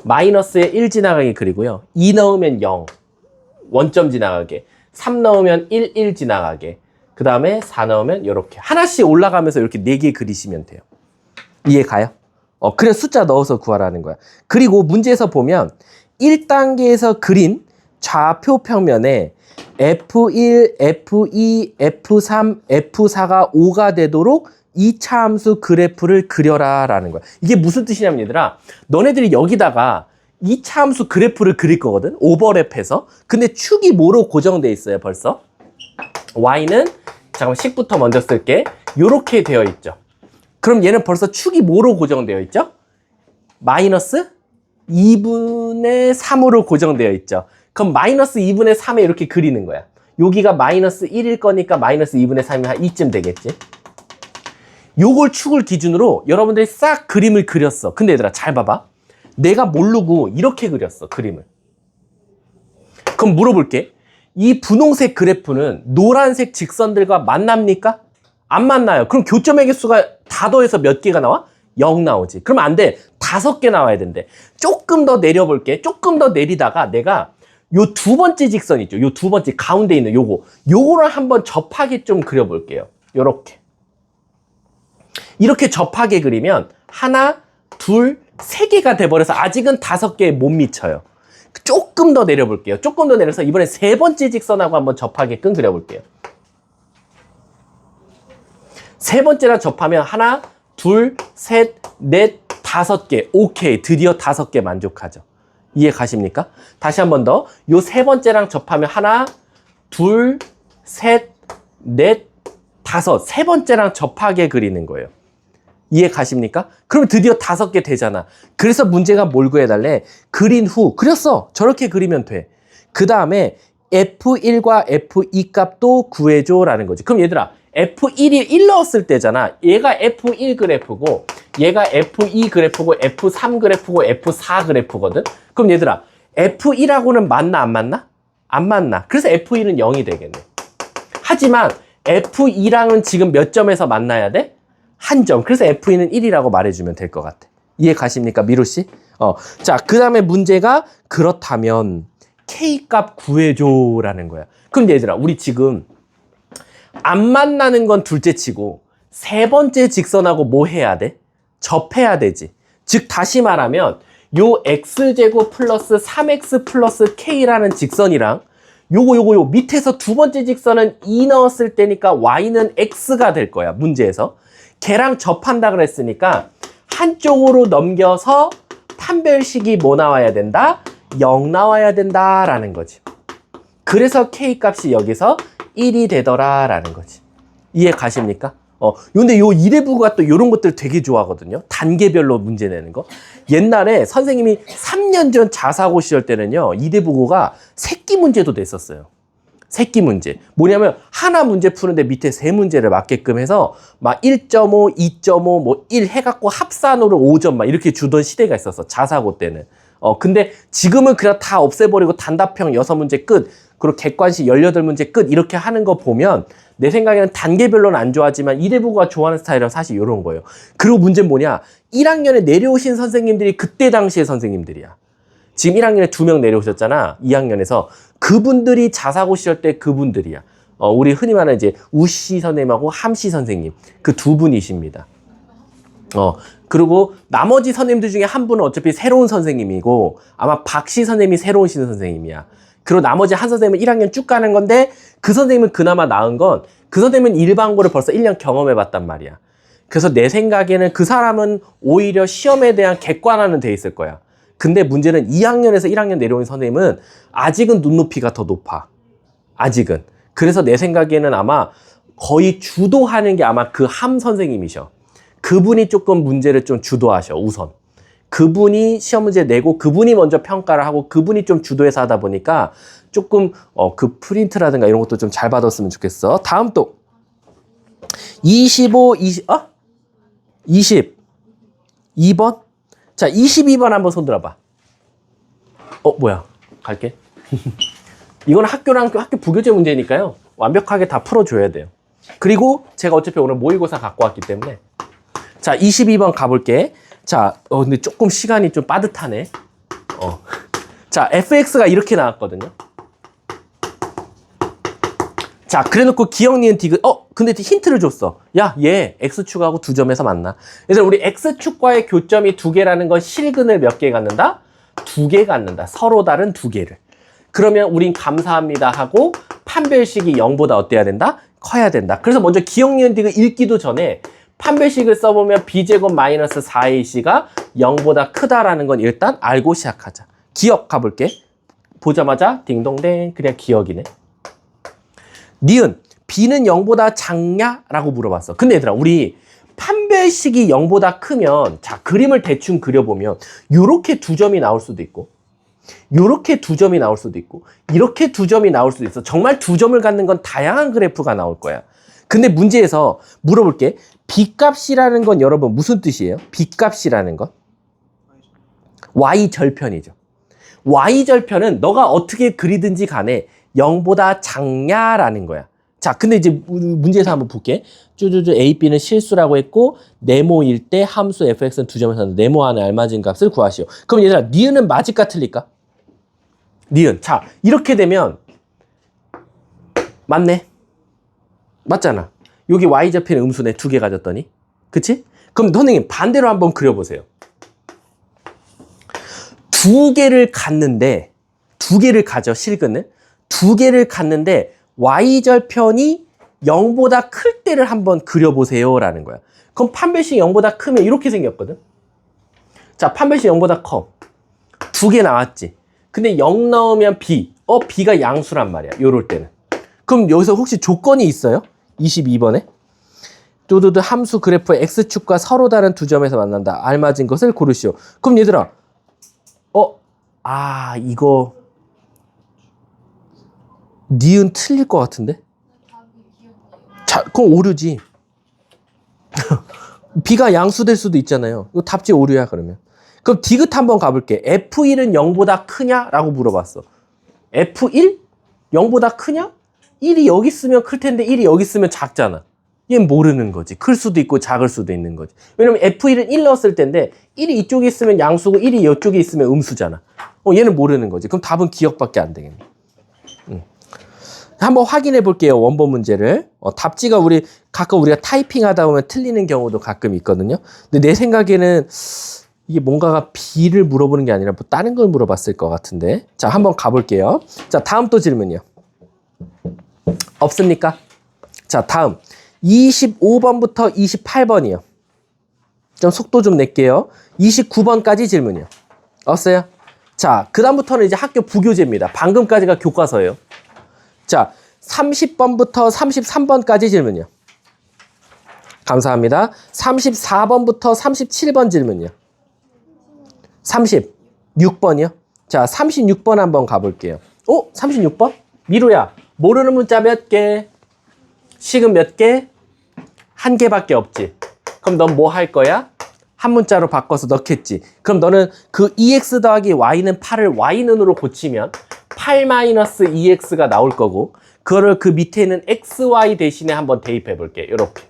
마이너스에 1 지나가게 그리고요. 2 넣으면 0 원점 지나가게. 3 넣으면 1, 1 지나가게. 그 다음에 4 넣으면 이렇게 하나씩 올라가면서 이렇게 4개 그리시면 돼요. 이해 가요? 그래 숫자 넣어서 구하라는 거야. 그리고 문제에서 보면 1단계에서 그린 좌표 평면에 F1, F2, F3, F4가 5가 되도록 2차 함수 그래프를 그려라 라는 거야. 이게 무슨 뜻이냐면 얘들아, 너네들이 여기다가 2차 함수 그래프를 그릴 거거든. 오버랩해서. 근데 축이 뭐로 고정돼 있어요 벌써? y는 잠깐만 10부터 먼저 쓸게. 요렇게 되어 있죠. 그럼 얘는 벌써 축이 뭐로 고정되어 있죠? 마이너스 2분의 3으로 고정되어 있죠. 그럼 마이너스 2분의 3에 이렇게 그리는 거야. 여기가 마이너스 1일 거니까 마이너스 2분의 3이 한 2쯤 되겠지. 요걸 축을 기준으로 여러분들이 싹 그림을 그렸어. 근데 얘들아 잘 봐봐. 내가 모르고 이렇게 그렸어 그림을. 그럼 물어볼게. 이 분홍색 그래프는 노란색 직선들과 만납니까? 안 만나요. 그럼 교점의 개수가 다 더해서 몇 개가 나와? 0 나오지. 그러면 안 돼. 5개 나와야 된대. 조금 더 내려볼게. 조금 더 내리다가 내가 요 두 번째 직선 있죠. 요 두 번째 가운데 있는 요거를 한번 접하게 좀 그려볼게요. 요렇게. 이렇게 접하게 그리면 하나, 둘, 3개가 돼버려서 아직은 5개에 못 미쳐요. 조금 더 내려볼게요. 조금 더 내려서 이번에 세 번째 직선하고 한번 접하게끔 그려볼게요. 세 번째랑 접하면 하나, 둘, 셋, 넷, 5개. 오케이. 드디어 5개 만족하죠. 이해 가십니까? 다시 한 번 더. 요 세 번째랑 접하면 하나, 둘, 셋, 넷, 5. 세 번째랑 접하게 그리는 거예요. 이해 가십니까? 그럼 드디어 5개 되잖아. 그래서 문제가 뭘 구해달래? 그린 후. 그렸어. 저렇게 그리면 돼. 그 다음에 F1과 F2 값도 구해줘라는 거지. 그럼 얘들아, F1이 1 넣었을 때잖아. 얘가 F1 그래프고, 얘가 F2 그래프고, F3 그래프고, F4 그래프거든? 그럼 얘들아, F1하고는 맞나, 안 맞나? 안 맞나. 그래서 F1은 0이 되겠네. 하지만 F2랑은 지금 몇 점에서 만나야 돼? 한 점. 그래서 F2는 1이라고 말해주면 될 것 같아. 이해 가십니까, 미로씨? 자, 그 다음에 문제가 그렇다면 K값 구해줘라는 거야. 그럼 얘들아, 우리 지금 안 만나는 건 둘째 치고 세 번째 직선하고 뭐 해야 돼? 접해야 되지. 즉 다시 말하면 요 x제곱 플러스 3x 플러스 k라는 직선이랑 요거 밑에서 두 번째 직선은 2 넣었을 때니까 y는 x가 될 거야. 문제에서. 걔랑 접한다 그랬으니까 한쪽으로 넘겨서 판별식이 뭐 나와야 된다? 0 나와야 된다라는 거지. 그래서 K 값이 여기서 1이 되더라라는 거지. 이해 가십니까? 근데 요 이대부가 또 요런 것들 되게 좋아하거든요. 단계별로 문제 내는 거. 옛날에 선생님이 3년 전 자사고 시절 때는요, 이대부고가 새끼 문제도 냈었어요. 새끼 문제. 뭐냐면 하나 문제 푸는데 밑에 세 문제를 맞게끔 해서 막 1.5, 2.5, 뭐 1 해갖고 합산으로 5점 막 이렇게 주던 시대가 있었어. 자사고 때는. 근데 지금은 그냥 다 없애버리고 단답형 6문제 끝, 그리고 객관식 18문제 끝 이렇게 하는 거 보면 내 생각에는 단계별로는 안 좋아하지만 이대부가 좋아하는 스타일은 사실 이런 거예요. 그리고 문제는 뭐냐? 1학년에 내려오신 선생님들이 그때 당시의 선생님들이야. 지금 1학년에 2명 내려오셨잖아. 2학년에서. 그분들이 자사고 시절 때 그분들이야. 우리 흔히 말하는 이제 우씨 선생님하고 함씨 선생님. 그 두 분이십니다. 그리고 나머지 선생님들 중에 한 분은 어차피 새로운 선생님이고 아마 박씨 선생님이 새로운 신 선생님이야. 그리고 나머지 한 선생님은 1학년 쭉 가는 건데 그 선생님은 그나마 나은 건 그 선생님은 일반고를 벌써 1년 경험해 봤단 말이야. 그래서 내 생각에는 그 사람은 오히려 시험에 대한 객관화는 돼 있을 거야. 근데 문제는 2학년에서 1학년 내려온 선생님은 아직은 눈높이가 더 높아. 아직은. 그래서 내 생각에는 아마 거의 주도하는 게 아마 그 함 선생님이셔. 그분이 조금 문제를 좀 주도하셔, 우선. 그분이 시험 문제 내고 그분이 먼저 평가를 하고 그분이 좀 주도해서 하다 보니까 조금 그 프린트라든가 이런 것도 좀 잘 받았으면 좋겠어. 다음 또 22번? 자, 22번 한번 손 들어봐. 뭐야? 갈게. 이건 학교 부교재 문제니까요. 완벽하게 다 풀어줘야 돼요. 그리고 제가 어차피 오늘 모의고사 갖고 왔기 때문에 자, 22번 가볼게. 자, 근데 조금 시간이 좀 빠듯하네. 자, fx가 이렇게 나왔거든요. 자, 그래놓고 기억, 니은, 디귿. 근데 힌트를 줬어. 야, 얘 x축하고 2점에서 만나. 그래서 우리 x축과의 교점이 2개라는 건 실근을 몇 개 갖는다? 2개 갖는다. 서로 다른 2개를. 그러면 우린 감사합니다 하고 판별식이 0보다 어때야 된다? 커야 된다. 그래서 먼저 기억, 니은, 디귿 읽기도 전에 판별식을 써보면 b제곱 마이너스 4ac가 0보다 크다라는 건 일단 알고 시작하자. 기억 가볼게. 보자마자 딩동댕 그냥 기억이네. 니은 b는 0보다 작냐? 라고 물어봤어. 근데 얘들아 우리 판별식이 0보다 크면 자 그림을 대충 그려보면 요렇게 2점이 나올 수도 있고 요렇게 2점이 나올 수도 있고 이렇게 2점이 나올 수도 있어. 정말 2점을 갖는 건 다양한 그래프가 나올 거야. 근데 문제에서 물어볼게. b값이라는 건 여러분 무슨 뜻이에요? b값이라는 건? y절편이죠. y절편은 너가 어떻게 그리든지 간에 0보다 작냐라는 거야. 자, 근데 이제 문제에서 한번 볼게. 쭈쭈쭈 A, B는 실수라고 했고 네모일 때 함수 fx는 2점에서 네모 안에 알맞은 값을 구하시오. 그럼 얘들아 니은은 맞을까 틀릴까? 니은. 자, 이렇게 되면 맞네. 맞잖아. 여기 y좌표는 음수네. 2개 가졌더니. 그치? 그럼 선생님 반대로 한번 그려보세요. 2개를 갖는데 2개를 가져 실근을 2개를 갖는데 y절편이 0보다 클 때를 한번 그려보세요 라는 거야. 그럼 판별식 0보다 크면 이렇게 생겼거든. 자, 판별식 0보다 커. 2개 나왔지. 근데 0 나오면 b. b가 양수란 말이야. 요럴 때는. 그럼 여기서 혹시 조건이 있어요? 22번에 뚜두두 함수 그래프의 x축과 서로 다른 2점에서 만난다. 알맞은 것을 고르시오. 그럼 얘들아 이거 니은 틀릴 것 같은데? 자, 그럼 오류지. b가 양수될 수도 있잖아요. 이거 답지 오류야 그러면. 그럼 디귿 한번 가볼게. F1은 0보다 크냐? 라고 물어봤어. F1? 0보다 크냐? 1이 여기 있으면 클 텐데 1이 여기 있으면 작잖아. 얘는 모르는 거지. 클 수도 있고 작을 수도 있는 거지. 왜냐면 F1은 1 넣었을 텐데 1이 이쪽에 있으면 양수고 1이 이쪽에 있으면 음수잖아. 얘는 모르는 거지. 그럼 답은 기억밖에 안 되겠네. 한번 확인해 볼게요. 원본 문제를. 답지가 가끔 우리가 타이핑 하다 보면 틀리는 경우도 가끔 있거든요. 근데 내 생각에는 이게 뭔가가 B를 물어보는 게 아니라 뭐 다른 걸 물어봤을 것 같은데. 자, 한번 가볼게요. 자, 다음 또 질문이요. 없습니까? 자, 다음 25번부터 28번이요. 좀 속도 좀 낼게요. 29번까지 질문이요. 없어요? 자, 그 다음부터는 이제 학교 부교재입니다. 방금까지가 교과서예요. 자, 30번부터 33번까지 질문이요. 감사합니다. 34번부터 37번 질문이요. 36번이요. 자, 36번 한번 가볼게요. 36번? 미루야, 모르는 문자 몇 개? 식은 몇 개? 한 개밖에 없지. 그럼 넌 뭐 할 거야? 한 문자로 바꿔서 넣겠지. 그럼 너는 그 2x 더하기 y는 8을 y는으로 고치면 8-2x가 나올 거고, 그거를 그 밑에 있는 xy 대신에 한번 대입해 볼게. 이렇게.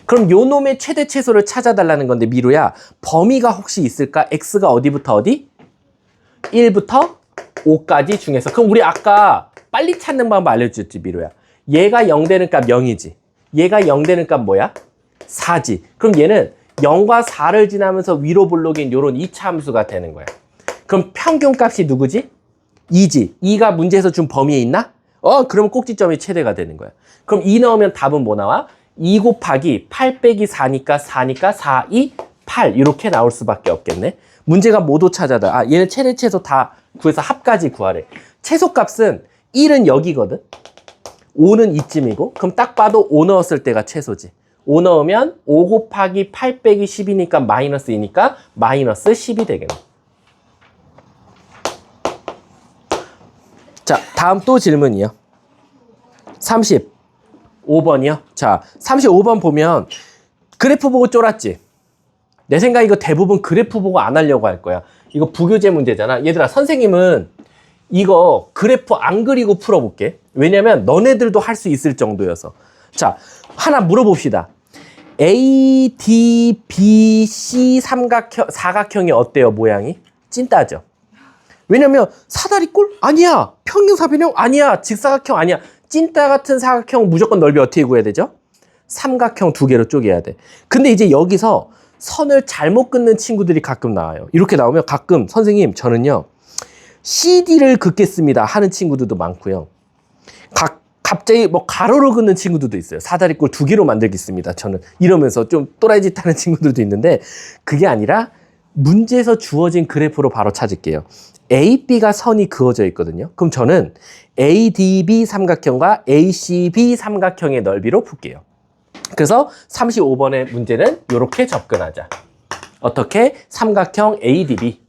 그럼 요 놈의 최대 최소를 찾아달라는 건데, 미루야, 범위가 혹시 있을까? x가 어디부터 어디? 1부터 5까지 중에서. 그럼 우리 아까 빨리 찾는 방법 알려줬지, 미루야. 얘가 0 되는 값 0이지. 얘가 0 되는 값 뭐야? 4지. 그럼 얘는 0과 4를 지나면서 위로 블록인 요런 2차 함수가 되는 거야. 그럼 평균 값이 누구지? 2지. 2가 문제에서 준 범위에 있나? 그럼 꼭지점이 최대가 되는 거야. 그럼 2 넣으면 답은 뭐 나와? 2 곱하기 8 빼기 4니까 4, 2, 8 이렇게 나올 수밖에 없겠네. 문제가 모두 찾아다. 얘는 최대 최소 다 구해서 합까지 구하래. 최소값은 1은 여기거든. 5는 이쯤이고, 그럼 딱 봐도 5 넣었을 때가 최소지. 5 넣으면 5 곱하기 8 빼기 10이니까 마이너스 2니까 마이너스 10이 되겠네. 자, 다음 또 질문이요. 35번이요. 자, 35번 보면 그래프 보고 쫄았지? 내 생각에 이거 대부분 그래프 보고 안 하려고 할 거야. 이거 부교재 문제잖아. 얘들아, 선생님은 이거 그래프 안 그리고 풀어볼게. 왜냐면 너네들도 할 수 있을 정도여서. 자, 하나 물어봅시다. A, D, B, C 사각형이 어때요, 모양이? 찐따죠. 왜냐면 사다리꼴? 아니야. 평행사변형? 아니야. 직사각형? 아니야. 찐따 같은 사각형 무조건 넓이 어떻게 구해야 되죠? 삼각형 2개로 쪼개야 돼. 근데 이제 여기서 선을 잘못 긋는 친구들이 가끔 나와요. 이렇게 나오면 가끔 선생님 저는요 CD를 긋겠습니다 하는 친구들도 많고요. 갑자기 뭐 가로로 긋는 친구들도 있어요. 사다리꼴 2개로 만들겠습니다 저는 이러면서 좀 또라이짓 하는 친구들도 있는데, 그게 아니라 문제에서 주어진 그래프로 바로 찾을게요. A, B가 선이 그어져 있거든요. 그럼 저는 ADB 삼각형과 ACB 삼각형의 넓이로 풀게요. 그래서 35번의 문제는 이렇게 접근하자. 어떻게? 삼각형 ADB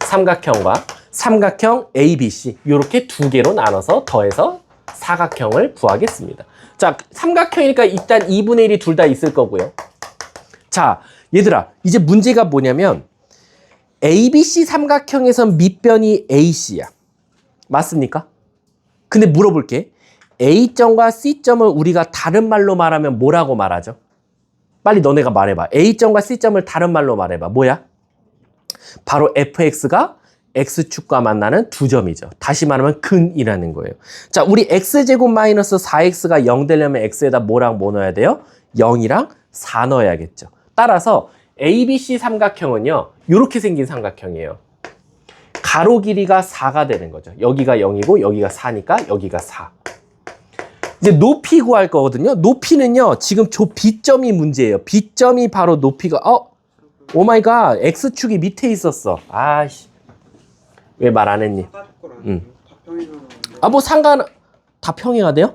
삼각형과 삼각형 ABC 이렇게 2개로 나눠서 더해서 사각형을 구하겠습니다. 자, 삼각형이니까 일단 2분의 1이 둘 다 있을 거고요. 자, 얘들아, 이제 문제가 뭐냐면 ABC 삼각형에선 밑변이 AC야. 맞습니까? 근데 물어볼게. A점과 C점을 우리가 다른 말로 말하면 뭐라고 말하죠? 빨리 너네가 말해봐. A점과 C점을 다른 말로 말해봐. 뭐야? 바로 fx가 x축과 만나는 두 점이죠. 다시 말하면 근이라는 거예요. 자, 우리 x제곱 마이너스 4x가 0 되려면 x에다 뭐랑 뭐 넣어야 돼요? 0이랑 4 넣어야겠죠. 따라서 ABC 삼각형은요, 이렇게 생긴 삼각형이에요. 가로 길이가 4가 되는 거죠. 여기가 0이고 여기가 4니까 여기가 4. 이제 높이 구할 거거든요. 높이는요, 지금 저 B점이 문제예요. B점이 바로 높이가, 오마이갓, X축이 밑에 있었어. 아이씨. 왜 말 안 했니? 뭐 다 평행화 돼요?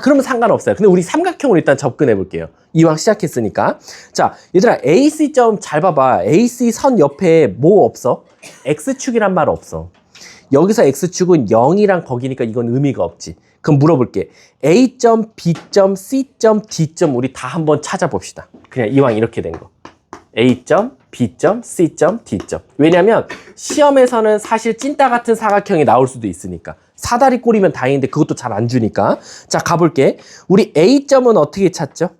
그러면 상관없어요. 근데 우리 삼각형으로 일단 접근해 볼게요. 이왕 시작했으니까. 자, 얘들아, AC점 잘 봐봐. AC 선 옆에 뭐 없어? X축이란 말 없어. 여기서 X축은 0이랑 거기니까 이건 의미가 없지. 그럼 물어볼게. A점, B점, C점, D점 우리 다 한번 찾아봅시다. 그냥 이왕 이렇게 된 거. A점, B점, C점, D점. 왜냐면 시험에서는 사실 찐따 같은 사각형이 나올 수도 있으니까. 사다리 꼴이면 다행인데 그것도 잘 안 주니까. 자, 가볼게. 우리 A점은 어떻게 찾죠?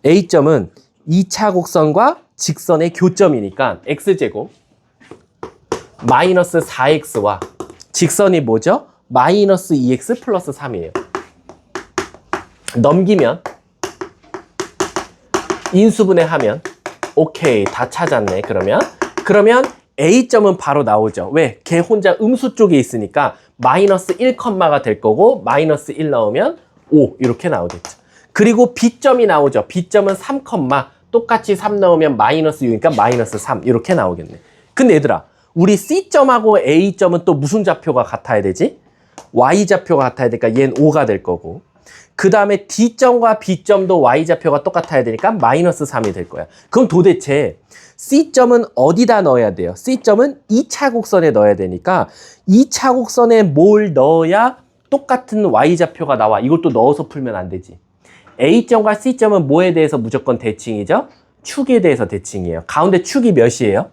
A점은 2차 곡선과 직선의 교점이니까 X제곱 마이너스 4X와 직선이 뭐죠? 마이너스 2X 플러스 3이에요. 넘기면 인수분해하면 오케이, 다 찾았네. 그러면 A점은 바로 나오죠. 왜? 걔 혼자 음수 쪽에 있으니까 마이너스 1컴마가 될 거고 마이너스 1 넣으면 5 이렇게 나오겠죠. 그리고 B점이 나오죠. B점은 3컴마 똑같이 3 넣으면 마이너스 6이니까 마이너스 3 이렇게 나오겠네. 근데 얘들아, 우리 C점하고 A점은 또 무슨 좌표가 같아야 되지? Y좌표가 같아야 되니까 얘는 5가 될 거고. 그 다음에 D점과 B점도 Y좌표가 똑같아야 되니까 마이너스 3이 될 거야. 그럼 도대체 C점은 어디다 넣어야 돼요? C점은 2차 곡선에 넣어야 되니까 2차 곡선에 뭘 넣어야 똑같은 Y좌표가 나와. 이걸 또 넣어서 풀면 안 되지. A점과 C점은 뭐에 대해서 무조건 대칭이죠? 축에 대해서 대칭이에요. 가운데 축이 몇이에요?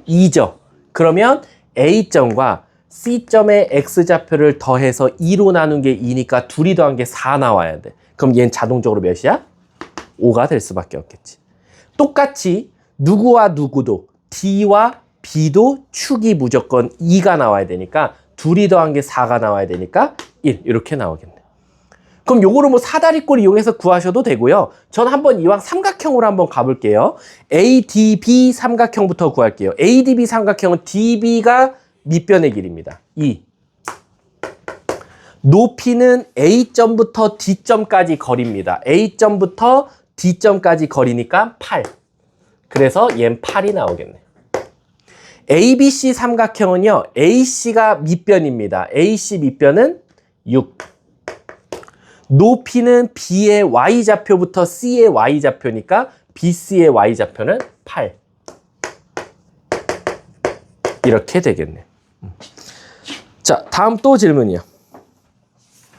2죠. 그러면 A점과 C점의 X좌표를 더해서 2로 나눈 게 2니까 둘이 더한 게 4 나와야 돼. 그럼 얘는 자동적으로 몇이야? 5가 될 수밖에 없겠지. 똑같이 누구와 누구도 D와 B도 축이 무조건 2가 나와야 되니까 둘이 더한 게 4가 나와야 되니까 1 이렇게 나오겠네. 그럼 요거를 뭐 사다리꼴 이용해서 구하셔도 되고요. 전 한번 이왕 삼각형으로 한번 가볼게요. ADB 삼각형부터 구할게요. ADB 삼각형은 DB가 밑변의 길입니다. 2. 높이는 A점부터 D점까지 거리입니다. A점부터 D점까지 거리니까 8. 그래서 얘는 8이 나오겠네. ABC 삼각형은요. AC가 밑변입니다. AC 밑변은 6. 높이는 B의 Y좌표부터 C의 Y좌표니까 BC의 Y좌표는 8. 이렇게 되겠네. 자, 다음 또 질문이요.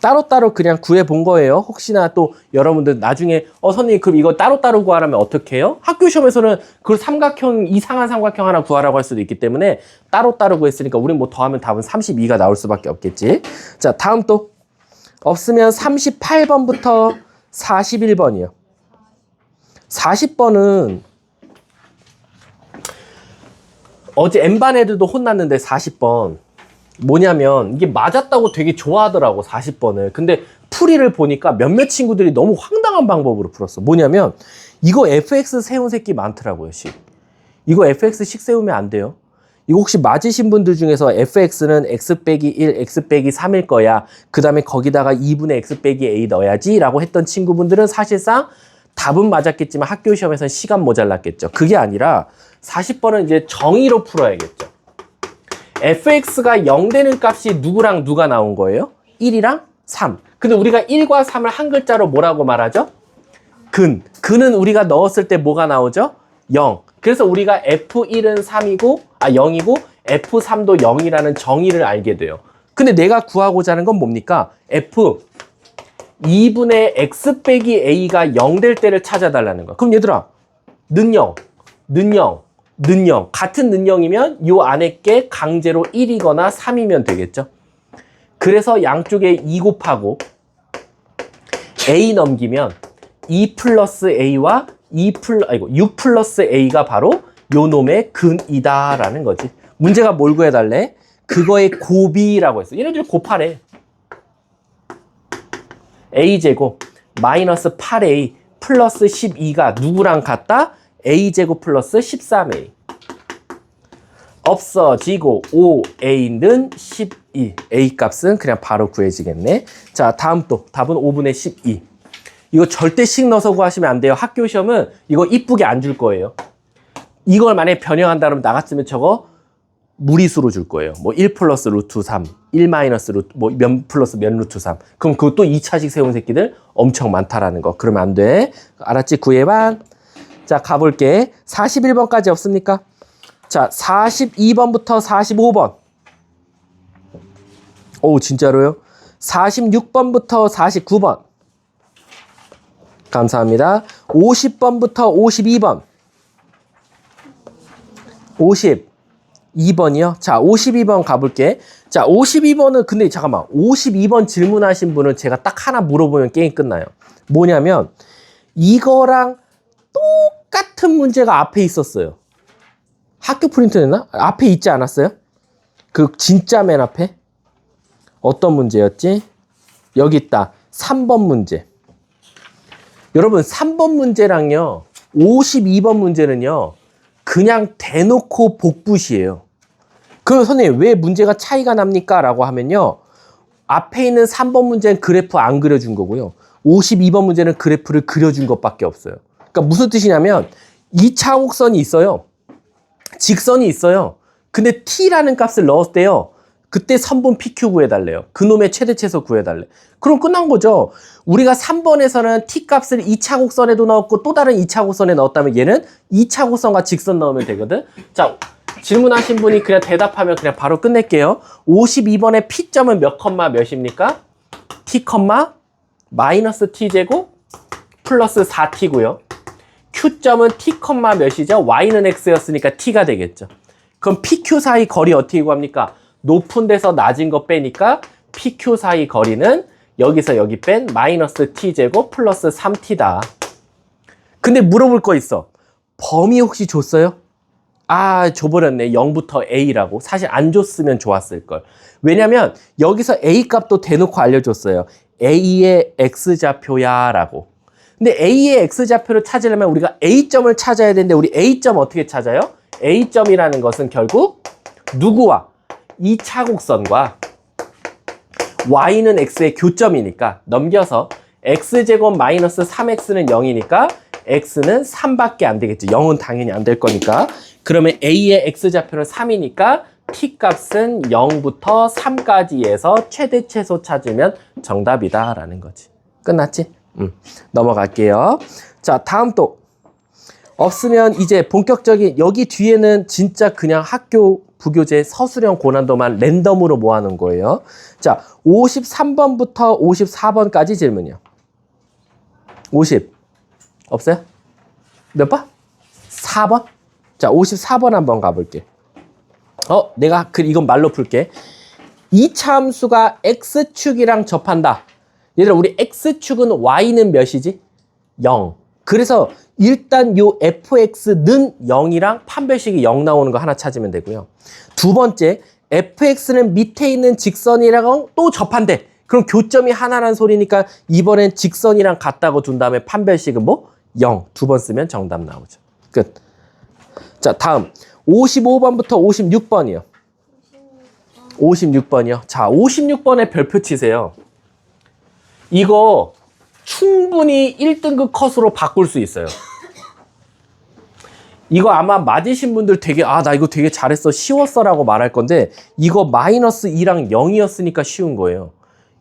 따로따로 그냥 구해본 거예요. 혹시나 또 여러분들 나중에 선생님 그럼 이거 따로따로 구하라면 어떻게 해요? 학교 시험에서는 그 삼각형 이상한 삼각형 하나 구하라고 할 수도 있기 때문에 따로따로 구했으니까 우린 뭐 더하면 답은 32가 나올 수밖에 없겠지. 자, 다음 또 없으면 38번부터 41번이요. 40번은 어제 N반 애들도 혼났는데 40번 뭐냐면 이게 맞았다고 되게 좋아하더라고 40번을. 근데 풀이를 보니까 몇몇 친구들이 너무 황당한 방법으로 풀었어. 뭐냐면 이거 fx 세운 새끼 많더라고요. 식. 이거 fx식 세우면 안 돼요. 이거 혹시 맞으신 분들 중에서 fx는 x 빼기 1, x 빼기 3일 거야. 그 다음에 거기다가 2분의 x 빼기 a 넣어야지 라고 했던 친구분들은 사실상 답은 맞았겠지만 학교 시험에서는 시간 모자랐겠죠. 그게 아니라 40번은 이제 정의로 풀어야겠죠. fx가 0 되는 값이 누구랑 누가 나온 거예요? 1이랑 3. 근데 우리가 1과 3을 한 글자로 뭐라고 말하죠? 근. 근은 우리가 넣었을 때 뭐가 나오죠? 0. 그래서 우리가 f1은 3이고 0이고 f3도 0이라는 정의를 알게 돼요. 근데 내가 구하고자 하는 건 뭡니까? f 2분의 x 빼기 a가 0 될 때를 찾아달라는 거야. 그럼 얘들아, 는0, 같은 는0이면 요 안에 게 강제로 1이거나 3이면 되겠죠. 그래서 양쪽에 2 곱하고 a 넘기면 2 플러스 a와 6 플러스 a가 바로 요 놈의 근이다라는 거지. 문제가 뭘 구해달래? 그거의 곱이라고 했어. 얘네들 곱하래. a제곱 마이너스 8a 플러스 12가 누구랑 같다? a제곱 플러스 13a. 없어지고 5a는 12. a 값은 그냥 바로 구해지겠네. 자, 다음 또 답은 5분의 12. 이거 절대 식 넣어서 구하시면 안 돼요. 학교 시험은 이거 이쁘게 안 줄 거예요. 이걸 만약에 변형한다 그러면 나 같으면 저거 무리수로 줄 거예요. 뭐 1 플러스 루트 3, 1 마이너스 루트, 뭐 몇 플러스 몇 루트 3. 그럼 그것도 2차식 세운 새끼들 엄청 많다라는 거. 그러면 안 돼. 알았지? 구해봐. 자, 가볼게. 41번까지 없습니까? 자, 42번부터 45번. 오, 진짜로요? 46번부터 49번. 감사합니다. 50번부터 52번. 52번이요? 자, 52번 가볼게. 자, 52번은 근데 잠깐만. 52번 질문하신 분은 제가 딱 하나 물어보면 게임 끝나요. 뭐냐면 이거랑 똑같은 문제가 앞에 있었어요. 학교 프린트 냈나? 앞에 있지 않았어요? 그 진짜 맨 앞에? 어떤 문제였지? 여기 있다. 3번 문제. 여러분 3번 문제랑요 52번 문제는요 그냥 대놓고 복붙이에요. 그럼 선생님 왜 문제가 차이가 납니까? 라고 하면요 앞에 있는 3번 문제는 그래프 안 그려준 거고요 52번 문제는 그래프를 그려준 것밖에 없어요. 그러니까 무슨 뜻이냐면 2차 곡선이 있어요. 직선이 있어요. 근데 t라는 값을 넣었을 때요. 그때 선분 PQ 구해달래요. 그놈의 최대 최소 구해달래. 그럼 끝난 거죠. 우리가 3번에서는 t 값을 2차 곡선에도 넣었고 또 다른 2차 곡선에 넣었다면 얘는 2차 곡선과 직선 넣으면 되거든. 자, 질문하신 분이 그냥 대답하면 그냥 바로 끝낼게요. 52번의 P점은 몇 컴마 몇입니까? t 컴마 마이너스 t제곱 플러스 4t고요. Q점은 t 컴마 몇이죠? y는 x였으니까 t가 되겠죠. 그럼 PQ 사이 거리 어떻게 구합니까? 높은 데서 낮은 거 빼니까 PQ 사이 거리는 여기서 여기 뺀 마이너스 t제곱 플러스 3t다. 근데 물어볼 거 있어. 범위 혹시 줬어요? 아, 줘버렸네. 0부터 a라고. 사실 안 줬으면 좋았을걸. 왜냐면 여기서 a 값도 대놓고 알려줬어요. a의 x좌표야 라고. 근데 a의 x좌표를 찾으려면 우리가 a점을 찾아야 되는데 우리 a점 어떻게 찾아요? a점이라는 것은 결국 누구와? 2차 곡선과 y는 x의 교점이니까 넘겨서 x제곱 마이너스 3x는 0이니까 x는 3밖에 안 되겠지. 0은 당연히 안 될 거니까. 그러면 a의 x좌표는 3이니까 t 값은 0부터 3까지에서 최대 최소 찾으면 정답이다 라는 거지. 끝났지? 넘어갈게요. 자, 다음 또 없으면 이제 본격적인 여기 뒤에는 진짜 그냥 학교 부교재 서술형 고난도만 랜덤으로 모아놓은 거예요. 자, 53번부터 54번까지 질문이요. 50 없어요? 몇 번? 4번? 자, 54번 한번 가볼게. 내가 이건 말로 풀게. 2차 함수가 x축이랑 접한다. 얘들아, 우리 x축은 y는 몇이지? 0. 그래서 일단 요 fx는 0이랑 판별식이 0 나오는 거 하나 찾으면 되고요. 두 번째, fx는 밑에 있는 직선이랑 또 접한대. 그럼 교점이 하나란 소리니까 이번엔 직선이랑 같다고 둔 다음에 판별식은 뭐? 0. 두 번 쓰면 정답 나오죠. 끝. 자, 다음 55번부터 56번이요. 56번이요. 자, 56번에 별표 치세요. 이거 충분히 1등급 컷으로 바꿀 수 있어요. 이거 아마 맞으신 분들 되게 나 이거 되게 잘했어 쉬웠어 라고 말할 건데 이거 마이너스 2랑 0이었으니까 쉬운 거예요.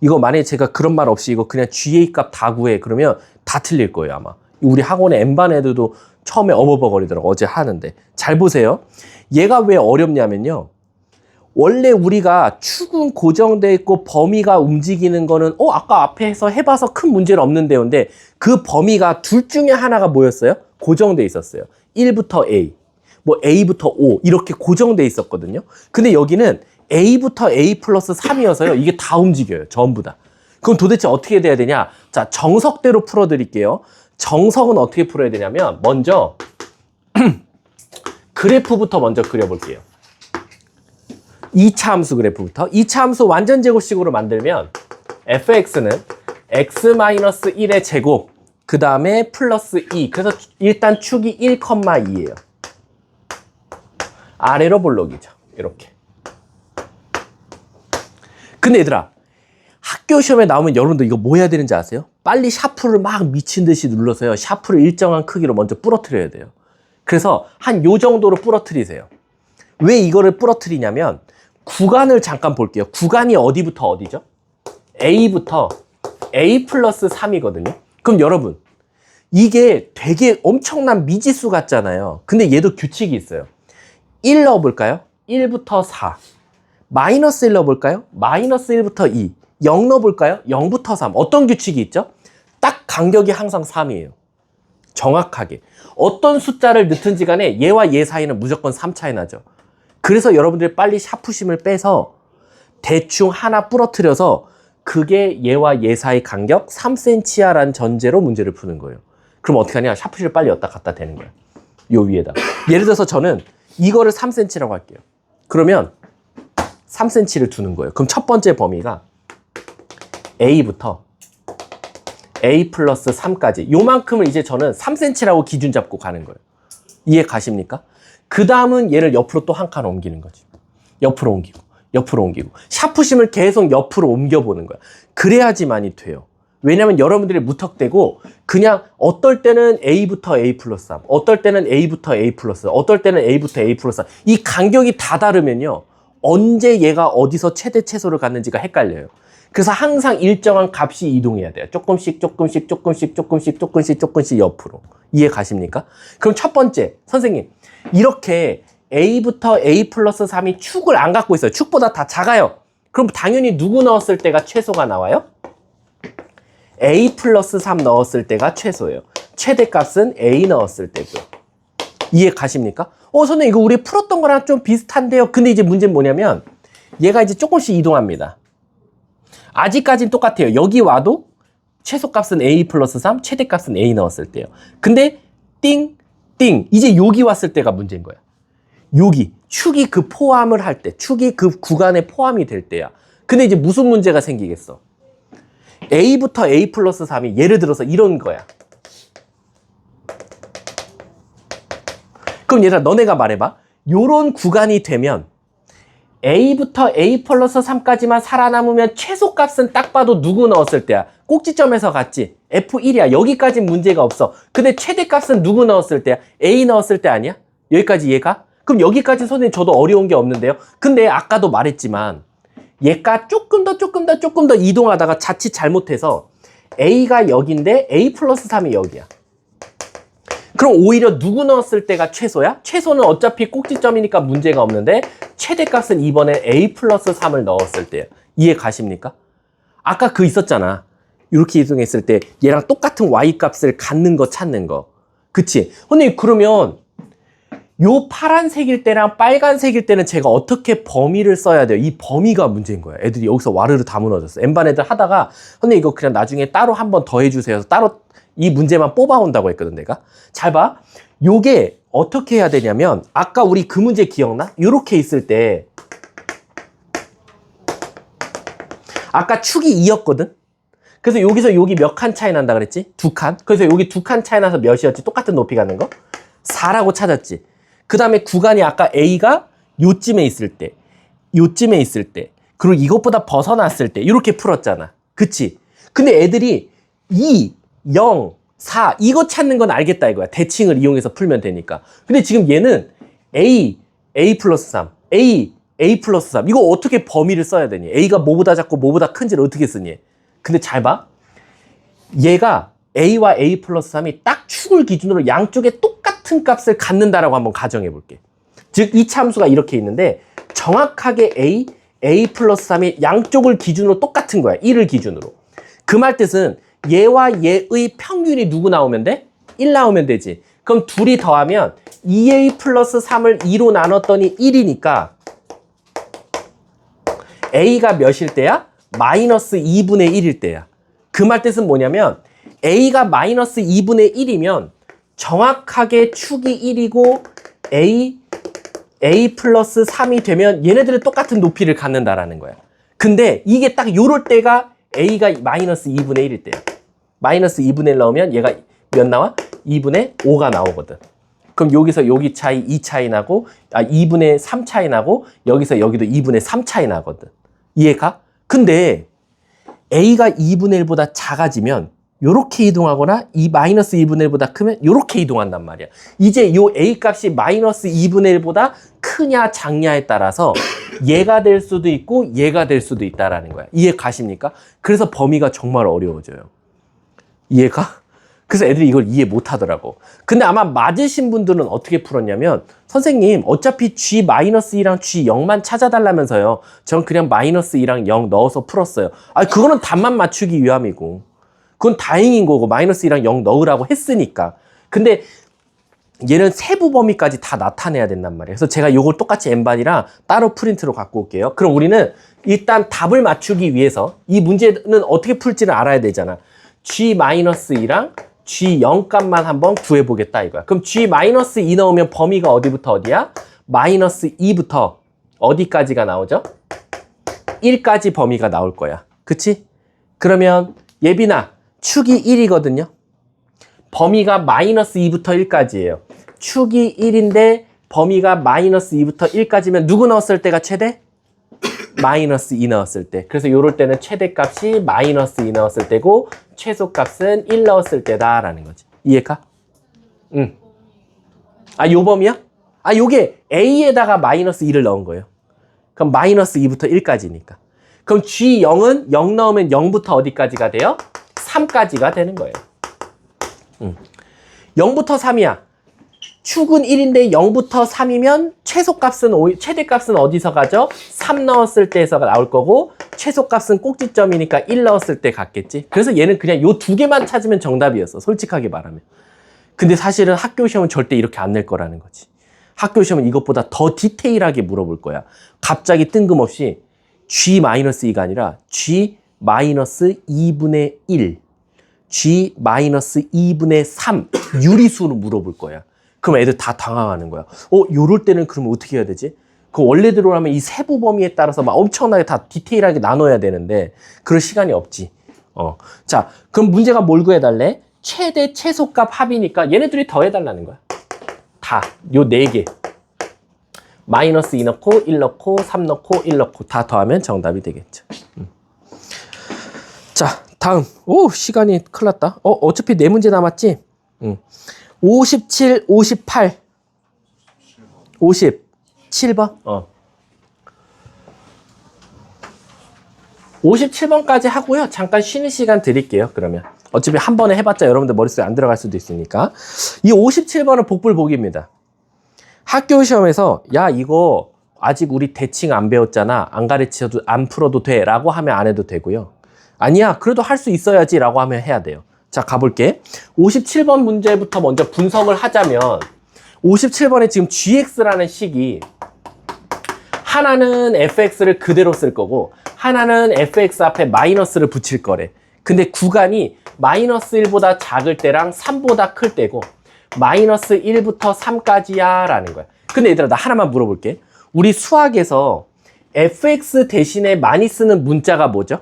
이거 만약에 제가 그런 말 없이 이거 그냥 GA 값 다 구해 그러면 다 틀릴 거예요 아마. 우리 학원에 N반 애들도 처음에 어버버거리더라고 어제 하는데. 잘 보세요. 얘가 왜 어렵냐면요. 원래 우리가 축은 고정돼 있고 범위가 움직이는 거는 아까 앞에서 해봐서 큰 문제는 없는데요. 근데 그 범위가 둘 중에 하나가 뭐였어요? 고정돼 있었어요. 1부터 A, 뭐 A부터 O 이렇게 고정돼 있었거든요. 근데 여기는 A부터 A 플러스 3이어서요. 이게 다 움직여요. 전부 다. 그럼 도대체 어떻게 돼야 되냐? 자, 정석대로 풀어드릴게요. 정석은 어떻게 풀어야 되냐면 먼저 그래프부터 먼저 그려볼게요. 2차 함수 그래프부터. 2차 함수 완전 제곱식으로 만들면 fx는 x-1의 제곱 그 다음에 플러스 2. 그래서 일단 축이 1,2예요. 아래로 볼록이죠. 이렇게. 근데 얘들아, 학교 시험에 나오면 여러분들 이거 뭐 해야 되는지 아세요? 빨리 샤프를 막 미친 듯이 눌러서요. 샤프를 일정한 크기로 먼저 부러뜨려야 돼요. 그래서 한 요 정도로 부러뜨리세요. 왜 이거를 부러뜨리냐면 구간을 잠깐 볼게요. 구간이 어디부터 어디죠? A부터 A 플러스 3이거든요. 그럼 여러분, 이게 되게 엄청난 미지수 같잖아요. 근데 얘도 규칙이 있어요. 1 넣어볼까요? 1부터 4. 마이너스 1 넣어볼까요? 마이너스 1부터 2. 0 넣어볼까요? 0부터 3. 어떤 규칙이 있죠? 딱 간격이 항상 3이에요. 정확하게. 어떤 숫자를 넣든지 간에 얘와 얘 사이는 무조건 3 차이 나죠. 그래서 여러분들이 빨리 샤프심을 빼서 대충 하나 부러뜨려서 그게 얘와 얘 사이 간격 3cm야 라는 전제로 문제를 푸는 거예요. 그럼 어떻게 하냐? 샤프심을 빨리 였다 갖다 대는 거예요. 요 위에다. 예를 들어서 저는 이거를 3cm라고 할게요. 그러면 3cm를 두는 거예요. 그럼 첫 번째 범위가 A부터 A 플러스 3까지 요만큼을 이제 저는 3cm라고 기준 잡고 가는 거예요. 이해 가십니까? 그 다음은 얘를 옆으로 또 한 칸 옮기는 거지. 옆으로 옮기고 옆으로 옮기고 샤프심을 계속 옆으로 옮겨보는 거야. 그래야지만이 돼요. 왜냐면 여러분들이 무턱대고 그냥 어떨 때는 A부터 A 플러스 3, 어떨 때는 A부터 A 플러스, 어떨 때는 A부터 A 플러스 3. 이 간격이 다 다르면요. 언제 얘가 어디서 최대 최소를 갖는지가 헷갈려요. 그래서 항상 일정한 값이 이동해야 돼요. 조금씩 옆으로. 이해 가십니까? 그럼 첫 번째, 선생님. 이렇게 A부터 A 플러스 3이 축을 안 갖고 있어요. 축보다 다 작아요. 그럼 당연히 누구 넣었을 때가 최소가 나와요? A 플러스 3 넣었을 때가 최소예요. 최대값은 A 넣었을 때고요. 이해 가십니까? 선생님 이거 우리 풀었던 거랑 좀 비슷한데요. 근데 이제 문제는 뭐냐면 얘가 이제 조금씩 이동합니다. 아직까지는 똑같아요. 여기 와도 최소값은 A 플러스 3, 최대값은 A 넣었을 때요. 근데 띵, 이제 여기 왔을 때가 문제인 거야. 여기 축이 그 포함을 할 때, 축이 그 구간에 포함이 될 때야. 근데 이제 무슨 문제가 생기겠어? A부터 A 플러스 3이 예를 들어서 이런 거야. 그럼 얘들아 너네가 말해봐. 요런 구간이 되면 A부터 A 플러스 3까지만 살아남으면 최소값은 딱 봐도 누구 넣었을 때야? 꼭지점에서 같지? F1이야. 여기까지 문제가 없어. 근데 최대값은 누구 넣었을 때야? A 넣었을 때 아니야? 여기까지 얘가? 그럼 여기까지 선생님 저도 어려운 게 없는데요. 근데 아까도 말했지만 얘가 조금 더 이동하다가 자칫 잘못해서 A가 여기인데 A 플러스 3이 여기야. 그럼 오히려 누구 넣었을 때가 최소야? 최소는 어차피 꼭지점이니까 문제가 없는데 최대값은 이번에 A 플러스 3을 넣었을 때야. 이해 가십니까? 아까 그 있었잖아. 이렇게 이동했을 때 얘랑 똑같은 Y값을 갖는 거 찾는 거. 그치? 근데 그러면 요 파란색일 때랑 빨간색일 때는 제가 어떻게 범위를 써야 돼요? 이 범위가 문제인 거야. 애들이 여기서 와르르 다 무너졌어. N반 애들 하다가 선생님 이거 그냥 나중에 따로 한번 더 해주세요. 따로 이 문제만 뽑아온다고 했거든 내가. 잘 봐. 요게 어떻게 해야 되냐면 아까 우리 그 문제 기억나? 요렇게 있을 때 아까 축이 2였거든? 그래서 여기서 여기 몇 칸 차이 난다 그랬지? 2칸. 그래서 여기 2칸 차이 나서 몇이었지? 똑같은 높이 가는 거? 4라고 찾았지. 그 다음에 구간이 아까 A가 요쯤에 있을 때, 요쯤에 있을 때, 그리고 이것보다 벗어났을 때 이렇게 풀었잖아. 그치? 근데 애들이 2, 0, 4 이거 찾는 건 알겠다 이거야. 대칭을 이용해서 풀면 되니까. 근데 지금 얘는 A, A 플러스 3, A, A 플러스 3 이거 어떻게 범위를 써야 되니? A가 뭐보다 작고 뭐보다 큰지를 어떻게 쓰니? 근데 잘 봐. 얘가 A와 A 플러스 3이 딱 축을 기준으로 양쪽에 똑같은 값을 갖는다라고 한번 가정해 볼게. 즉 이 참수가 이렇게 있는데 정확하게 A, A 플러스 3이 양쪽을 기준으로 똑같은 거야. 1을 기준으로. 그 말 뜻은 얘와 얘의 평균이 누구 나오면 돼? 1 나오면 되지. 그럼 둘이 더하면 2A 플러스 3을 2로 나눴더니 1이니까 A가 몇일 때야? 마이너스 2분의 1일 때야. 그 말 뜻은 뭐냐면 A가 마이너스 2분의 1이면 정확하게 축이 1이고 A 플러스 3이 되면 얘네들은 똑같은 높이를 갖는다라는 거야. 근데 이게 딱 요럴 때가 A가 마이너스 2분의 1일 때야. 마이너스 2분의 1 나오면 얘가 몇 나와? 2분의 5가 나오거든. 그럼 여기서 여기 차이 2 차이 나고 2분의 3 차이 나고 여기서 여기도 2분의 3 차이 나거든. 이해가? 근데 A가 2분의 1보다 작아지면 요렇게 이동하거나 이 마이너스 2분의 1보다 크면 요렇게 이동한단 말이야. 이제 요 A 값이 마이너스 2분의 1보다 크냐 작냐에 따라서 얘가 될 수도 있고 얘가 될 수도 있다라는 거야. 이해 가십니까? 그래서 범위가 정말 어려워져요. 이해가? 그래서 애들이 이걸 이해 못 하더라고. 근데 아마 맞으신 분들은 어떻게 풀었냐면 선생님 어차피 G-2랑 G0만 찾아달라면서요. 전 그냥 마이너스 2랑 0 넣어서 풀었어요. 그거는 답만 맞추기 위함이고 그건 다행인 거고 마이너스 2랑 0 넣으라고 했으니까. 근데 얘는 세부 범위까지 다 나타내야 된단 말이에요. 그래서 제가 이걸 똑같이 N반이랑 따로 프린트로 갖고 올게요. 그럼 우리는 일단 답을 맞추기 위해서 이 문제는 어떻게 풀지를 알아야 되잖아. G-2랑 G0 값만 한번 구해보겠다 이거야. 그럼 G-2 넣으면 범위가 어디부터 어디야? 마이너스 2부터 어디까지가 나오죠? 1까지 범위가 나올 거야. 그치? 그러면 예빈아 축이 1이거든요. 범위가 마이너스 2부터 1까지예요. 축이 1인데 범위가 마이너스 2부터 1까지면 누구 넣었을 때가 최대? 마이너스 2 넣었을 때. 그래서 요럴 때는 최대값이 마이너스 2 넣었을 때고 최소값은 1 넣었을 때다라는 거지. 이해가? 응. 아, 요 범위야? 아, 요게 A에다가 마이너스 2를 넣은 거예요. 그럼 마이너스 2부터 1까지니까. 그럼 G0은 0 넣으면 0부터 어디까지가 돼요? 3까지가 되는 거예요. 0부터 3이야. 축은 1인데 0부터 3이면 최대값은 어디서 가죠? 3 넣었을 때에서 나올 거고 최소값은 꼭지점이니까 1 넣었을 때 갔겠지. 그래서 얘는 그냥 요 두 개만 찾으면 정답이었어. 솔직하게 말하면. 근데 사실은 학교 시험은 절대 이렇게 안 낼 거라는 거지. 학교 시험은 이것보다 더 디테일하게 물어볼 거야. 갑자기 뜬금없이 G-2가 아니라 G-2분의 1, G-2분의 3 유리수로 물어볼 거야. 그럼 애들 다 당황하는 거야. 요럴 때는 그러면 어떻게 해야 되지? 그 원래대로 하면 이 세부 범위에 따라서 막 엄청나게 다 디테일하게 나눠야 되는데 그럴 시간이 없지. 자, 그럼 문제가 뭘 구해달래? 최대 최소값 합이니까 얘네들이 더해달라는 거야. 다, 요 4개. 마이너스 2 넣고 1 넣고 3 넣고 1 넣고 다 더하면 정답이 되겠죠. 자, 다음. 오, 시간이 큰일 났다. 어차피 4문제 남았지? 57, 58. 57번? 57번까지 하고요. 잠깐 쉬는 시간 드릴게요. 그러면. 어차피 한 번에 해봤자 여러분들 머릿속에 안 들어갈 수도 있으니까. 이 57번은 복불복입니다. 학교 시험에서 야, 이거 아직 우리 대칭 안 배웠잖아. 안 가르쳐도 안 풀어도 돼. 라고 하면 안 해도 되고요. 아니야, 그래도 할 수 있어야지 라고 하면 해야 돼요. 자, 가볼게. 57번 문제부터 먼저 분석을 하자면 57번에 지금 gx라는 식이 하나는 fx를 그대로 쓸 거고 하나는 fx 앞에 마이너스를 붙일 거래. 근데 구간이 마이너스 1보다 작을 때랑 3보다 클 때고 마이너스 1부터 3까지야 라는 거야. 근데 얘들아, 나 하나만 물어볼게. 우리 수학에서 fx 대신에 많이 쓰는 문자가 뭐죠?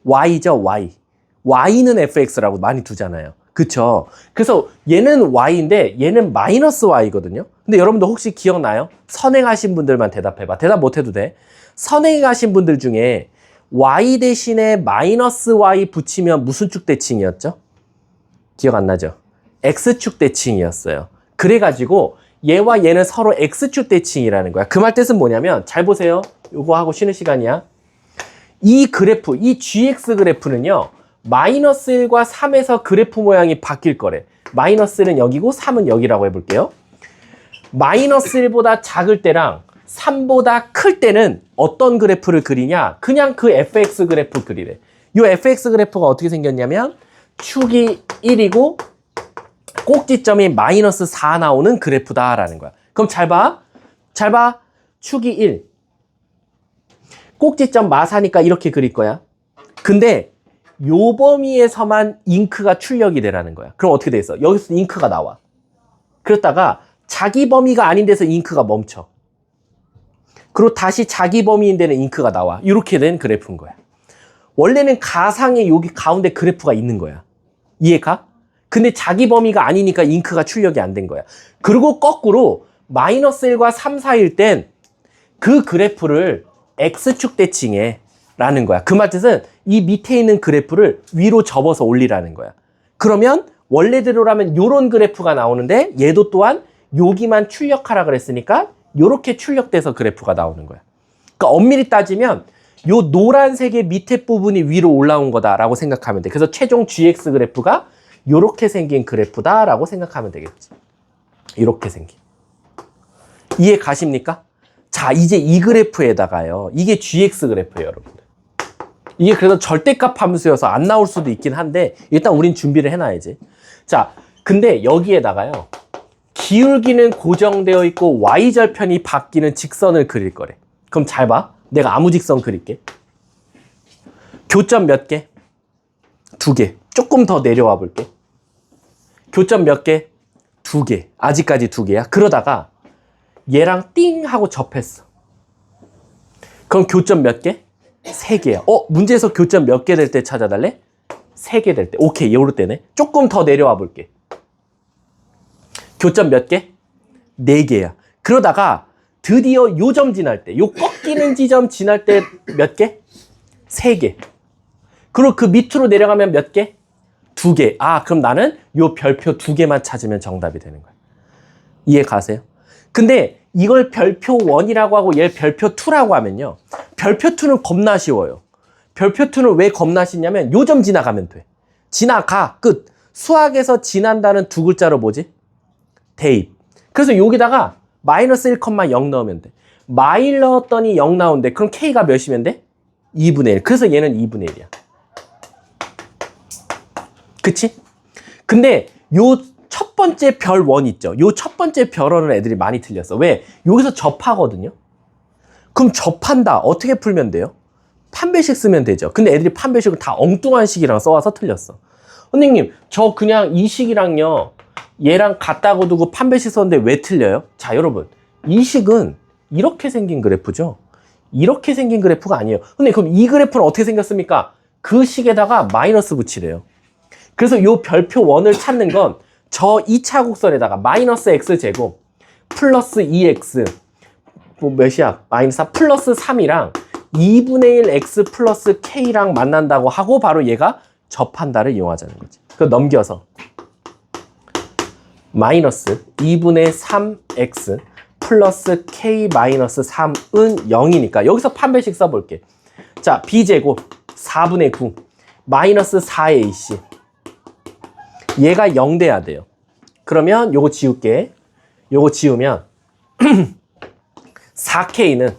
y죠, y. y는 fx라고 많이 두잖아요. 그쵸? 그래서 얘는 y인데 얘는 마이너스 y거든요. 근데 여러분들 혹시 기억나요? 선행하신 분들만 대답해봐. 대답 못해도 돼. 선행하신 분들 중에 y 대신에 마이너스 y 붙이면 무슨 축 대칭이었죠? 기억 안 나죠? x축 대칭이었어요. 그래가지고 얘와 얘는 서로 x축 대칭이라는 거야. 그 말 뜻은 뭐냐면 잘 보세요. 요거 하고 쉬는 시간이야. 이 그래프, 이 gx 그래프는요. 마이너스 1과 3에서 그래프 모양이 바뀔 거래. 마이너스 1은 여기고 3은 여기라고 해볼게요. 마이너스 1보다 작을 때랑 3보다 클 때는 어떤 그래프를 그리냐? 그냥 그 fx 그래프 그리래. 이 fx 그래프가 어떻게 생겼냐면 축이 1이고 꼭지점이 마이너스 4 나오는 그래프다라는 거야. 그럼 잘 봐. 잘 봐. 축이 1. 꼭지점 마사니까 이렇게 그릴 거야. 근데 요 범위에서만 잉크가 출력이 되라는 거야. 그럼 어떻게 돼 있어? 여기서 잉크가 나와. 그러다가 자기 범위가 아닌 데서 잉크가 멈춰. 그리고 다시 자기 범위인 데는 잉크가 나와. 이렇게 된 그래프인 거야. 원래는 가상의 여기 가운데 그래프가 있는 거야. 이해가? 근데 자기 범위가 아니니까 잉크가 출력이 안 된 거야. 그리고 거꾸로 마이너스 1과 3 사이일 땐 그 그래프를 x축 대칭해 라는 거야. 그 말 뜻은 이 밑에 있는 그래프를 위로 접어서 올리라는 거야. 그러면 원래대로라면 요런 그래프가 나오는데 얘도 또한 여기만 출력하라 그랬으니까 요렇게 출력돼서 그래프가 나오는 거야. 그러니까 엄밀히 따지면 요 노란색의 밑에 부분이 위로 올라온 거다라고 생각하면 돼. 그래서 최종 gx 그래프가 요렇게 생긴 그래프다라고 생각하면 되겠지. 이렇게 생긴. 이해 가십니까? 자, 이제 이 그래프에다가요. 이게 gx 그래프예요, 여러분들. 이게 그래서 절대값 함수여서 안 나올 수도 있긴 한데 일단 우린 준비를 해놔야지. 자, 근데 여기에다가요. 기울기는 고정되어 있고 y절편이 바뀌는 직선을 그릴 거래. 그럼 잘 봐. 내가 아무 직선 그릴게. 교점 몇 개? 2개. 조금 더 내려와 볼게. 교점 몇 개? 2개. 아직까지 2개야. 그러다가 얘랑 띵 하고 접했어. 그럼 교점 몇 개? 3개야. 문제에서 교점 몇 개 될 때 찾아달래? 3개 될 때. 오케이, 요럴 때네. 조금 더 내려와 볼게. 교점 몇 개? 4개야. 그러다가 드디어 요 점 지날 때, 요 바뀌는 지점 지날 때 몇 개? 3개. 그리고 그 밑으로 내려가면 몇 개? 2개. 아, 그럼 나는 요 별표 2개만 찾으면 정답이 되는 거야. 이해 가세요? 근데 이걸 별표 1이라고 하고 얘를 별표 2라고 하면요. 별표 2는 겁나 쉬워요. 별표 2는 왜 겁나 쉽냐면 요 점 지나가면 돼. 지나가, 끝. 수학에서 지난다는 2글자로 뭐지? 대입. 그래서 여기다가 마이너스 1,0 넣으면 돼. 마일 넣었더니 0 나온대. 그럼 K가 몇이면 돼? 2분의 1. 그래서 얘는 2분의 1이야. 그치? 근데 요 첫 번째 별 1 있죠? 요 첫 번째 별 1은 애들이 많이 틀렸어. 왜? 여기서 접하거든요? 그럼 접한다. 어떻게 풀면 돼요? 판별식 쓰면 되죠. 근데 애들이 판별식을 다 엉뚱한 식이랑 써와서 틀렸어. 선생님, 저 그냥 이 식이랑요, 얘랑 같다고 두고 판별식 썼는데 왜 틀려요? 자, 여러분. 이 식은 이렇게 생긴 그래프죠? 이렇게 생긴 그래프가 아니에요. 근데 그럼 이 그래프는 어떻게 생겼습니까? 그 식에다가 마이너스 붙이래요. 그래서 요 별표 1을 찾는 건 저 2차 곡선에다가 마이너스 x제곱 플러스 2x 뭐 몇이야? 마이너스 4 플러스 3이랑 2분의 1 x 플러스 k랑 만난다고 하고 바로 얘가 접한다를 이용하자는 거지. 그거 넘겨서 마이너스 2분의 3x 플러스 k 마이너스 3은 0이니까 여기서 판별식 써볼게. 자, b제곱 4분의 9 마이너스 4ac 얘가 0 돼야 돼요. 그러면 요거 지울게. 요거 지우면 4k는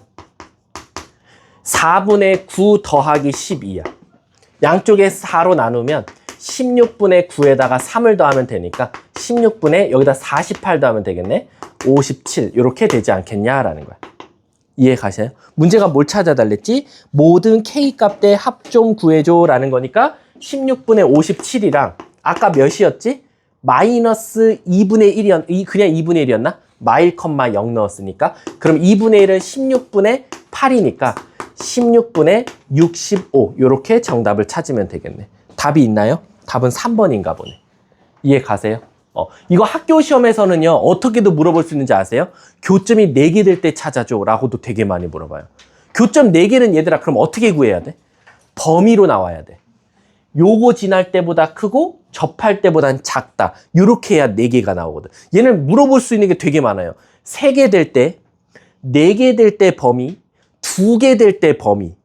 4분의 9 더하기 12야. 양쪽에 4로 나누면 16분의 9에다가 3을 더하면 되니까 16분의 여기다 48 더하면 되겠네. 57 이렇게 되지 않겠냐라는 거야. 이해 가세요? 문제가 뭘 찾아달랬지? 모든 K값의 합 좀 구해줘라는 거니까 16분의 57이랑 아까 몇이었지? 마이너스 2분의 1이었, 그냥 2분의 1이었나? 마일 컴마 0 넣었으니까. 그럼 2분의 1은 16분의 8이니까 16분의 65 이렇게 정답을 찾으면 되겠네. 답이 있나요? 답은 3번인가 보네. 이해 가세요? 이거 학교 시험에서는요, 어떻게도 물어볼 수 있는지 아세요? 교점이 4개 될 때 찾아줘 라고도 되게 많이 물어봐요. 교점 4개는 얘들아, 그럼 어떻게 구해야 돼? 범위로 나와야 돼. 요거 지날 때보다 크고 접할 때보단 작다. 요렇게 해야 4개가 나오거든. 얘는 물어볼 수 있는 게 되게 많아요. 3개 될 때, 4개 될 때 범위, 2개 될 때 범위,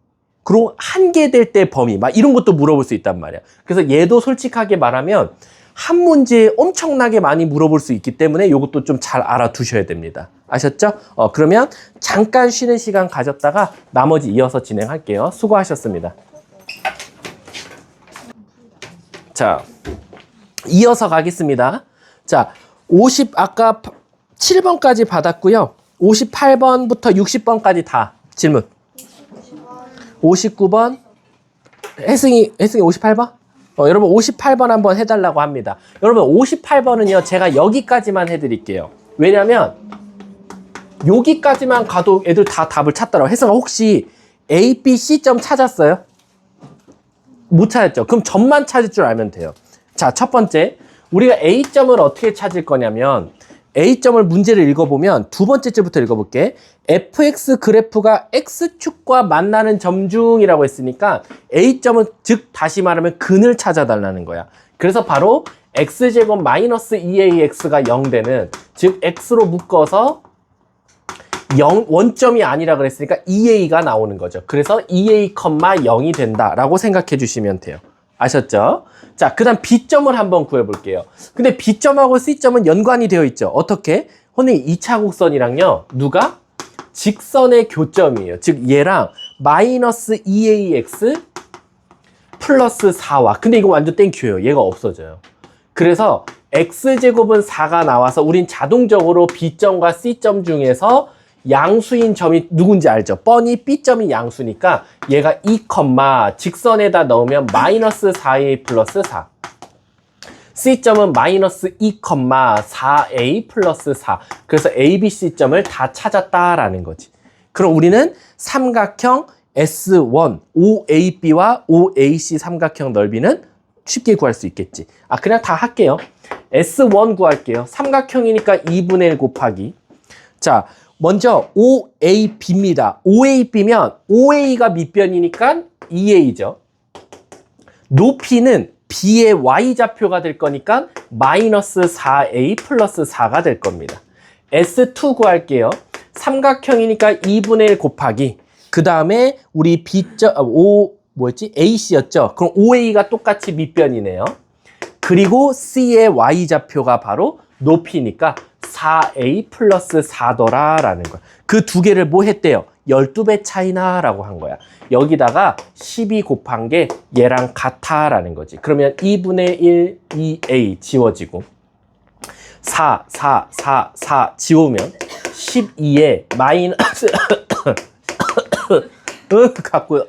그리고 1개 될 때 범위, 막 이런 것도 물어볼 수 있단 말이야. 그래서 얘도 솔직하게 말하면 한 문제에 엄청나게 많이 물어볼 수 있기 때문에 이것도 좀 잘 알아두셔야 됩니다. 아셨죠? 그러면 잠깐 쉬는 시간 가졌다가 나머지 이어서 진행할게요. 수고하셨습니다. 자, 이어서 가겠습니다. 자, 아까 7번까지 받았고요. 58번부터 60번까지 다 질문. 59번. 혜승이 58번? 여러분 58번 한번 해달라고 합니다. 여러분 58번은요, 제가 여기까지만 해드릴게요. 왜냐면 여기까지만 가도 애들 다 답을 찾더라고요. 혜승아 혹시 A, B, C점 찾았어요? 못 찾았죠? 그럼 점만 찾을 줄 알면 돼요. 자, 첫 번째. 우리가 A점을 어떻게 찾을 거냐면 A점을 문제를 읽어보면 두 번째 줄부터 읽어볼게. fx 그래프가 x축과 만나는 점 중이라고 했으니까 A점은 즉 다시 말하면 근을 찾아달라는 거야. 그래서 바로 x제곱 마이너스 2ax가 0 되는, 즉 x로 묶어서 원점이 아니라 그랬으니까 2a가 나오는 거죠. 그래서 2a, 0이 된다라고 생각해 주시면 돼요. 아셨죠? 자, 그 다음 B점을 한번 구해볼게요. 근데 B점하고 C점은 연관이 되어 있죠. 어떻게? 선생님 2차 곡선이랑요, 누가? 직선의 교점이에요. 즉 얘랑 마이너스 2ax 플러스 4와, 근데 이거 완전 땡큐예요. 얘가 없어져요. 그래서 x제곱은 4가 나와서 우린 자동적으로 B점과 C점 중에서 양수인 점이 누군지 알죠? 뻔히 B점이 양수니까 얘가 2, 직선에다 넣으면 마이너스 4a 플러스 4. C점은 마이너스 2, 4a 플러스 4. 그래서 A, B, C점을 다 찾았다라는 거지. 그럼 우리는 삼각형 S1, OAB와 OAC 삼각형 넓이는 쉽게 구할 수 있겠지. 그냥 다 할게요. S1 구할게요. 삼각형이니까 2분의 1 곱하기. 자, 먼저 OAB입니다. OAB면 OA가 밑변이니까 2A죠. 높이는 B의 Y좌표가 될 거니까 마이너스 4A 플러스 4가 될 겁니다. S2 구할게요. 삼각형이니까 2분의 1 곱하기 그 다음에 우리 AC였죠? 그럼 OA가 똑같이 밑변이네요. 그리고 C의 Y좌표가 바로 높이니까 4A 플러스 4더라 라는 거야. 그 두 개를 뭐 했대요? 12배 차이나 라고 한 거야. 여기다가 12 곱한 게 얘랑 같아 라는 거지. 그러면 2분의 1 2A 지워지고 4 지우면 12에 마이너스 갖고요.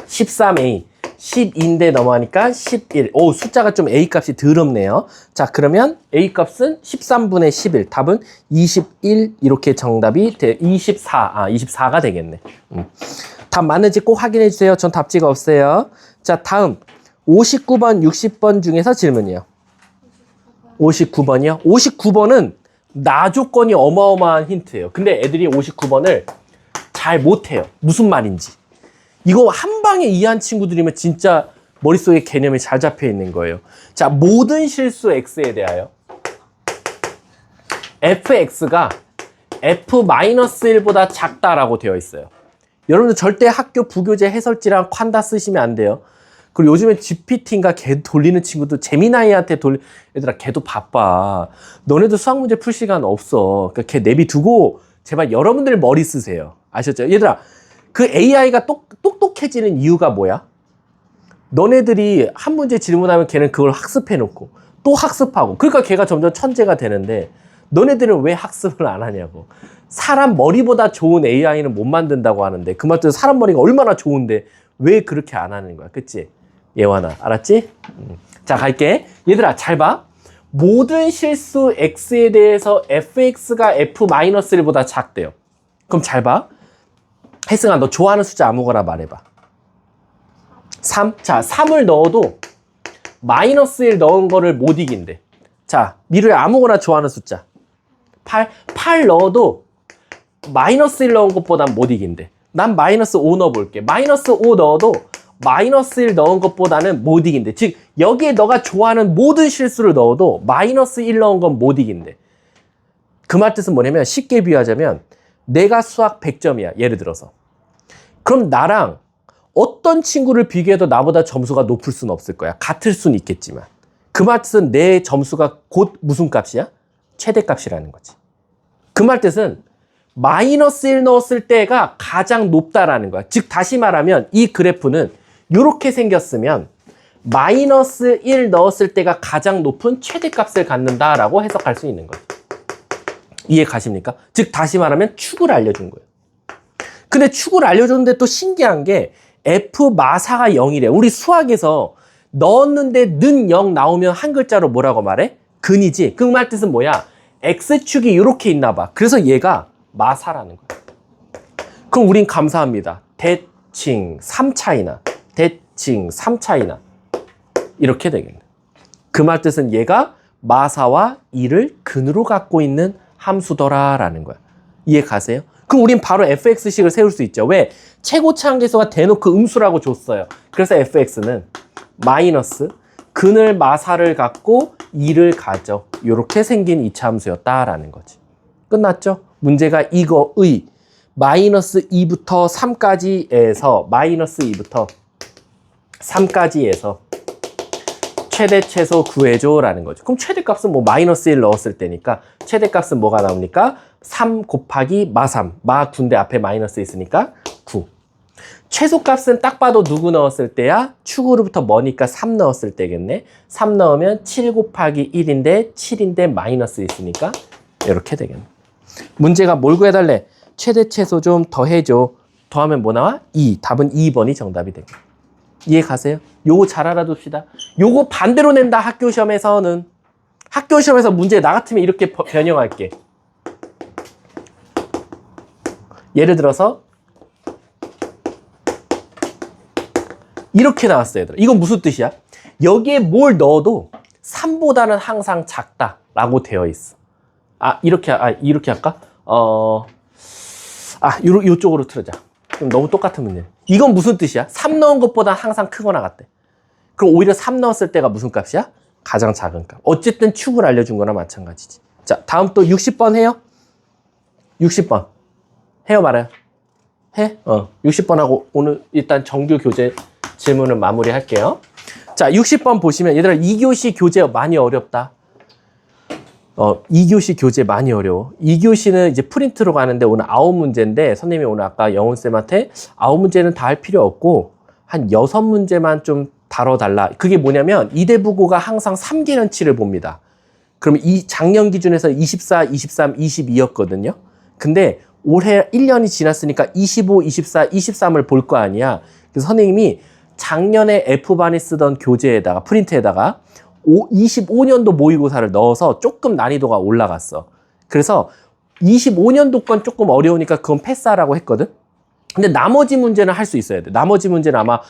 13A 12인데 넘어가니까 11. 오, 숫자가 좀 A 값이 더럽네요. 자, 그러면 A 값은 13분의 11. 답은 21 이렇게 정답이 24가 되겠네. 답 맞는지 꼭 확인해 주세요. 전 답지가 없어요. 자, 다음 59번, 60번 중에서 질문이요. 59번이요? 59번은 나 조건이 어마어마한 힌트예요. 근데 애들이 59번을 잘 못해요. 무슨 말인지. 이거 한 방에 이해한 친구들이면 진짜 머릿속에 개념이 잘 잡혀 있는 거예요. 자, 모든 실수 x에 대하여 fx가 f-1보다 작다라고 되어 있어요. 여러분들 절대 학교 부교재 해설지랑 콴다 쓰시면 안 돼요. 그리고 요즘에 GPT인가 걔 돌리는 친구도 재미나이한테 얘들아 걔도 바빠. 너네도 수학 문제 풀 시간 없어. 그러니까 걔 내비두고 제발 여러분들 머리 쓰세요. 아셨죠? 얘들아 그 AI가 똑똑해지는 이유가 뭐야? 너네들이 한 문제 질문하면 걔는 그걸 학습해놓고 또 학습하고 그러니까 걔가 점점 천재가 되는데 너네들은 왜 학습을 안 하냐고. 사람 머리보다 좋은 AI는 못 만든다고 하는데 그 말도 사람 머리가 얼마나 좋은데 왜 그렇게 안 하는 거야. 그치? 예완아 알았지? 자 갈게. 얘들아 잘 봐. 모든 실수 X에 대해서 fx가 f-1보다 작대요. 그럼 잘 봐. 혜승아 너 좋아하는 숫자 아무거나 말해봐. 3? 자 3을 넣어도 마이너스 1 넣은 거를 못 이긴대. 자 미루야 아무거나 좋아하는 숫자 8 넣어도 마이너스 1 넣은 것보단 못 이긴대. 난 마이너스 5 넣어볼게. 마이너스 5 넣어도 마이너스 1 넣은 것보다는 못 이긴대. 즉 여기에 너가 좋아하는 모든 실수를 넣어도 마이너스 1 넣은 건 못 이긴대. 그 말 뜻은 뭐냐면 쉽게 비유하자면 내가 수학 100점이야. 예를 들어서. 그럼 나랑 어떤 친구를 비교해도 나보다 점수가 높을 수는 없을 거야. 같을 수는 있겠지만. 그 말 뜻은 내 점수가 곧 무슨 값이야? 최대값이라는 거지. 그 말 뜻은 마이너스 1 넣었을 때가 가장 높다라는 거야. 즉 다시 말하면 이 그래프는 이렇게 생겼으면 마이너스 1 넣었을 때가 가장 높은 최대값을 갖는다라고 해석할 수 있는 거예요. 이해 가십니까? 즉 다시 말하면 축을 알려준 거예요. 근데 축을 알려줬는데 또 신기한 게 f-4가 0이래. 우리 수학에서 넣었는데 는 0 나오면 한 글자로 뭐라고 말해? 근이지. 그 말 뜻은 뭐야? x축이 이렇게 있나 봐. 그래서 얘가 마사라는 거야. 그럼 우린 감사합니다. 대칭 3차이나 대칭 3차이나 이렇게 되겠네. 그 말 뜻은 얘가 마사와 2를 근으로 갖고 있는 함수더라라는 거야. 이해 가세요? 그럼 우린 바로 fx식을 세울 수 있죠. 왜? 최고차 한계수가 대놓고 음수라고 줬어요. 그래서 fx는 마이너스 근을 마사를 갖고 2를 가져. 이렇게 생긴 이차 함수였다라는 거지. 끝났죠? 문제가 이거의 마이너스 2부터 3까지에서 마이너스 2부터 3까지에서 최대 최소 구해줘 라는 거죠. 그럼 최대값은 뭐 마이너스 1 넣었을 때니까 최대값은 뭐가 나옵니까? 3 곱하기 마3 마 9인데 앞에 마이너스 있으니까 9. 최소값은 딱 봐도 누구 넣었을 때야? 축으로부터 머니까 3 넣었을 때겠네. 3 넣으면 7 곱하기 1인데 7인데 마이너스 있으니까 이렇게 되겠네. 문제가 뭘 구해달래? 최대 최소 좀 더해줘. 더하면 뭐 나와? 2. 답은 2번이 정답이 되겠네. 이해 가세요? 요거 잘 알아둡시다. 요거 반대로 낸다 학교 시험에서는. 학교 시험에서 문제 나 같으면 이렇게 변형할게. 예를 들어서 이렇게 나왔어요. 얘들아. 이건 무슨 뜻이야? 여기에 뭘 넣어도 3보다는 항상 작다라고 되어 있어. 이렇게 할까? 요쪽으로 틀어자. 그럼 너무 똑같은 문제. 이건 무슨 뜻이야? 3 넣은 것보다 항상 크거나 같대. 그럼 오히려 3 넣었을 때가 무슨 값이야? 가장 작은 값. 어쨌든 축을 알려준 거나 마찬가지지. 자, 다음 또 60번 해요? 60번. 해요, 말아요? 해? 60번 하고 오늘 일단 정규 교재 질문을 마무리 할게요. 자, 60번 보시면 얘들아 2교시 교재 많이 어렵다. 2교시 교재 많이 어려워. 2교시는 이제 프린트로 가는데 오늘 9문제인데 선생님이 오늘 아까 영훈쌤한테 9문제는 다 할 필요 없고 한 6문제만 좀 다뤄달라. 그게 뭐냐면 이대부고가 항상 3개년치를 봅니다. 그러면 이 작년 기준에서 24, 23, 22였거든요. 근데 올해 1년이 지났으니까 25, 24, 23을 볼 거 아니야. 그래서 선생님이 작년에 F반이 쓰던 교재에다가 프린트에다가 25년도 모의고사를 넣어서 조금 난이도가 올라갔어. 그래서 25년도 건 조금 어려우니까 그건 패스하라고 했거든. 근데 나머지 문제는 할 수 있어야 돼. 나머지 문제는 아마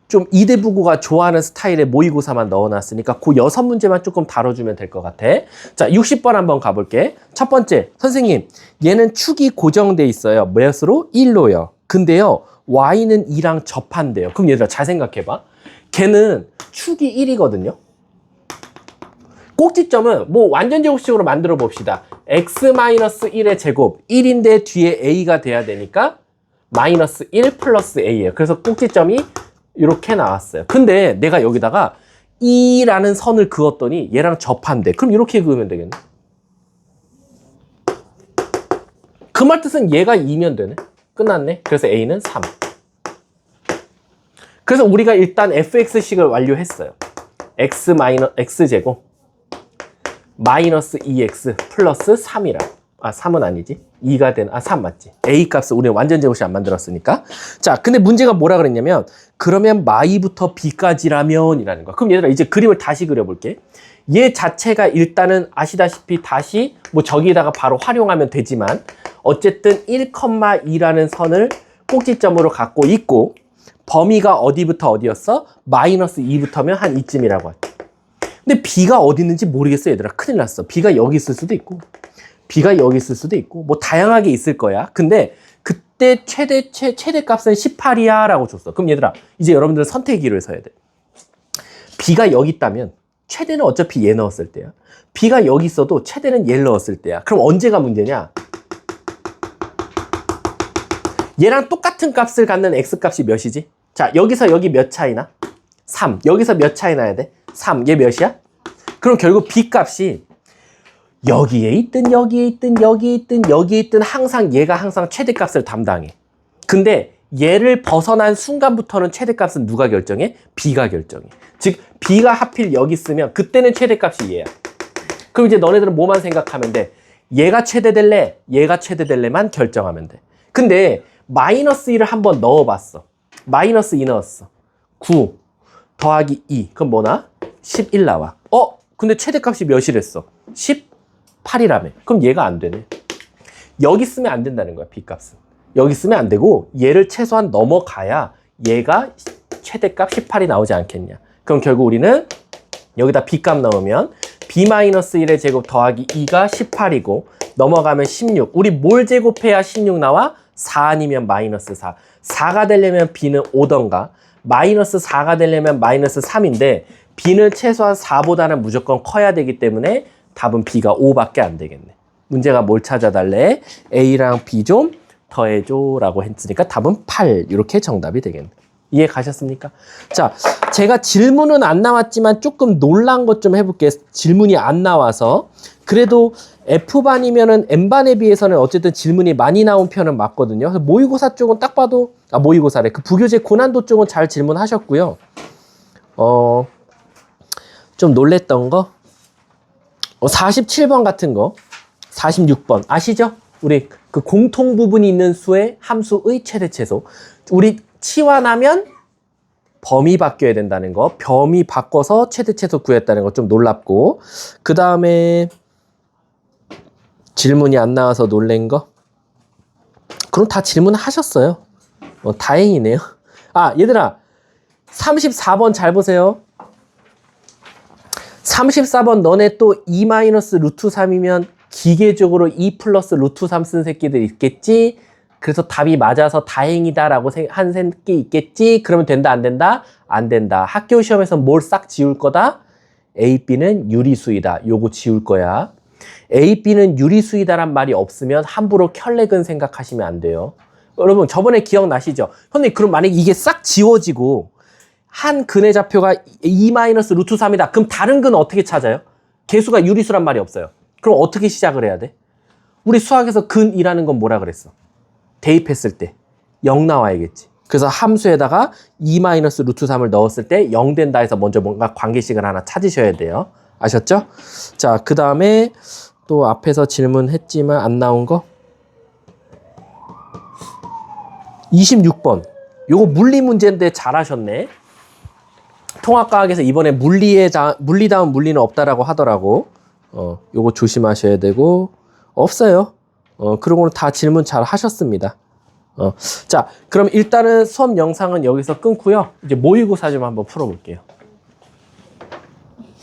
좀 이대부고가 좋아하는 스타일의 모의고사만 넣어놨으니까 그 6문제만 조금 다뤄주면 될 것 같아. 자, 60번 한번 가볼게. 첫 번째, 선생님, 얘는 축이 고정돼 있어요. 몇으로? 1로요. 근데요, y는 2랑 접한대요. 그럼 얘들아 잘 생각해봐. 걔는 축이 1이거든요. 꼭지점은 뭐 완전 제곱식으로 만들어 봅시다. x-1의 제곱 1인데 뒤에 a가 돼야 되니까 마이너스 1 플러스 a예요. 그래서 꼭지점이 이렇게 나왔어요. 근데 내가 여기다가 2라는 선을 그었더니 얘랑 접한대. 그럼 이렇게 그으면 되겠네. 그 말 뜻은 얘가 2면 되네. 끝났네. 그래서 a는 3. 그래서 우리가 일단 fx식을 완료했어요. x제곱 마이너스 2x 플러스 3이라. 3은 아니지. 2가 된, 3 맞지. a 값을 우리는 완전 제곱식 안 만들었으니까. 자, 근데 문제가 뭐라 그랬냐면, 그러면 마이부터 b까지라면 이라는 거야. 그럼 얘들아, 이제 그림을 다시 그려볼게. 얘 자체가 일단은 아시다시피 다시 뭐 저기다가 바로 활용하면 되지만, 어쨌든 1,2라는 선을 꼭지점으로 갖고 있고, 범위가 어디부터 어디였어? 마이너스 2부터면 한 이쯤이라고 할게. 근데 b가 어디 있는지 모르겠어, 얘들아. 큰일 났어. b가 여기 있을 수도 있고, b가 여기 있을 수도 있고, 뭐 다양하게 있을 거야. 근데 그때 최대 값은 18이야 라고 줬어. 그럼 얘들아, 이제 여러분들은 선택기를 써야 돼. b가 여기 있다면 최대는 어차피 얘 넣었을 때야. b가 여기 있어도 최대는 얘를 넣었을 때야. 그럼 언제가 문제냐? 얘랑 똑같은 값을 갖는 x 값이 몇이지? 자, 여기서 여기 몇 차이나? 3. 여기서 몇 차이 나야 돼? 3. 얘 몇이야? 그럼 결국 b 값이 여기에 있든 여기에 있든 여기에 있든 여기에 있든 항상 얘가 항상 최대값을 담당해. 근데 얘를 벗어난 순간부터는 최대값은 누가 결정해? b가 결정해. 즉 b가 하필 여기 있으면 그때는 최대값이 얘야. 그럼 이제 너네들은 뭐만 생각하면 돼? 얘가 최대될래? 얘가 최대될래만 결정하면 돼. 근데 마이너스 2를 한번 넣어봤어. 마이너스 2 넣었어. 9 더하기 2. 그럼 뭐나? 11 나와. 근데 최대값이 몇이랬어? 18이라며. 그럼 얘가 안 되네. 여기 쓰면 안 된다는 거야, b값은. 여기 쓰면 안 되고 얘를 최소한 넘어가야 얘가 최대값 18이 나오지 않겠냐. 그럼 결국 우리는 여기다 b값 넣으면 b-1의 제곱 더하기 2가 18이고 넘어가면 16. 우리 뭘 제곱해야 16 나와? 4 아니면 마이너스 4. 4가 되려면 b는 5던가 마이너스 4가 되려면 마이너스 3인데 b는 최소한 4보다는 무조건 커야 되기 때문에 답은 b가 5밖에 안 되겠네. 문제가 뭘 찾아달래? a랑 b 좀 더해줘 라고 했으니까 답은 8 이렇게 정답이 되겠네. 이해 가셨습니까? 자, 제가 질문은 안 나왔지만 조금 놀란 것 좀 해볼게요. 질문이 안 나와서. 그래도 F반이면은 N반에 비해서는 어쨌든 질문이 많이 나온 편은 맞거든요. 그래서 모의고사 쪽은 딱 봐도, 모의고사래. 그 부교재 고난도 쪽은 잘 질문하셨고요. 좀 놀랬던 거? 47번 같은 거. 46번. 아시죠? 우리 그 공통 부분이 있는 수의 함수의 최대 최소. 우리 치환하면 범위 바뀌어야 된다는 거. 범위 바꿔서 최대 최소 구했다는 거 좀 놀랍고. 그 다음에 질문이 안 나와서 놀란 거. 그럼 다 질문하셨어요. 다행이네요. 얘들아. 34번 잘 보세요. 34번 너네 또 2-루트 3이면 기계적으로 2 플러스 루트 3 쓴 새끼들 있겠지. 그래서 답이 맞아서 다행이다라고 한 새끼 있겠지. 그러면 된다 안 된다? 안 된다. 학교 시험에서 뭘 싹 지울 거다? A, B는 유리수이다. 요거 지울 거야. A, B는 유리수이다란 말이 없으면 함부로 켤레근 생각하시면 안 돼요. 여러분 저번에 기억나시죠? 선생님 그럼 만약에 이게 싹 지워지고 한 근의 좌표가 2 마이너스 루트 3이다. 그럼 다른 근은 어떻게 찾아요? 개수가 유리수란 말이 없어요. 그럼 어떻게 시작을 해야 돼? 우리 수학에서 근이라는 건 뭐라 그랬어? 대입했을 때 0 나와야겠지. 그래서 함수에다가 2 마이너스 루트 3을 넣었을 때 0 된다 해서 먼저 뭔가 관계식을 하나 찾으셔야 돼요. 아셨죠? 자, 그 다음에 또 앞에서 질문했지만 안 나온 거 26번 요거 물리 문제인데 잘하셨네. 통합과학에서 이번에 물리 다음 물리는 없다라고 하더라고. 요거 조심하셔야 되고 없어요. 그러고는 다 질문 잘 하셨습니다. 자, 그럼 일단은 수업 영상은 여기서 끊고요. 이제 모의고사 좀 한번 풀어볼게요.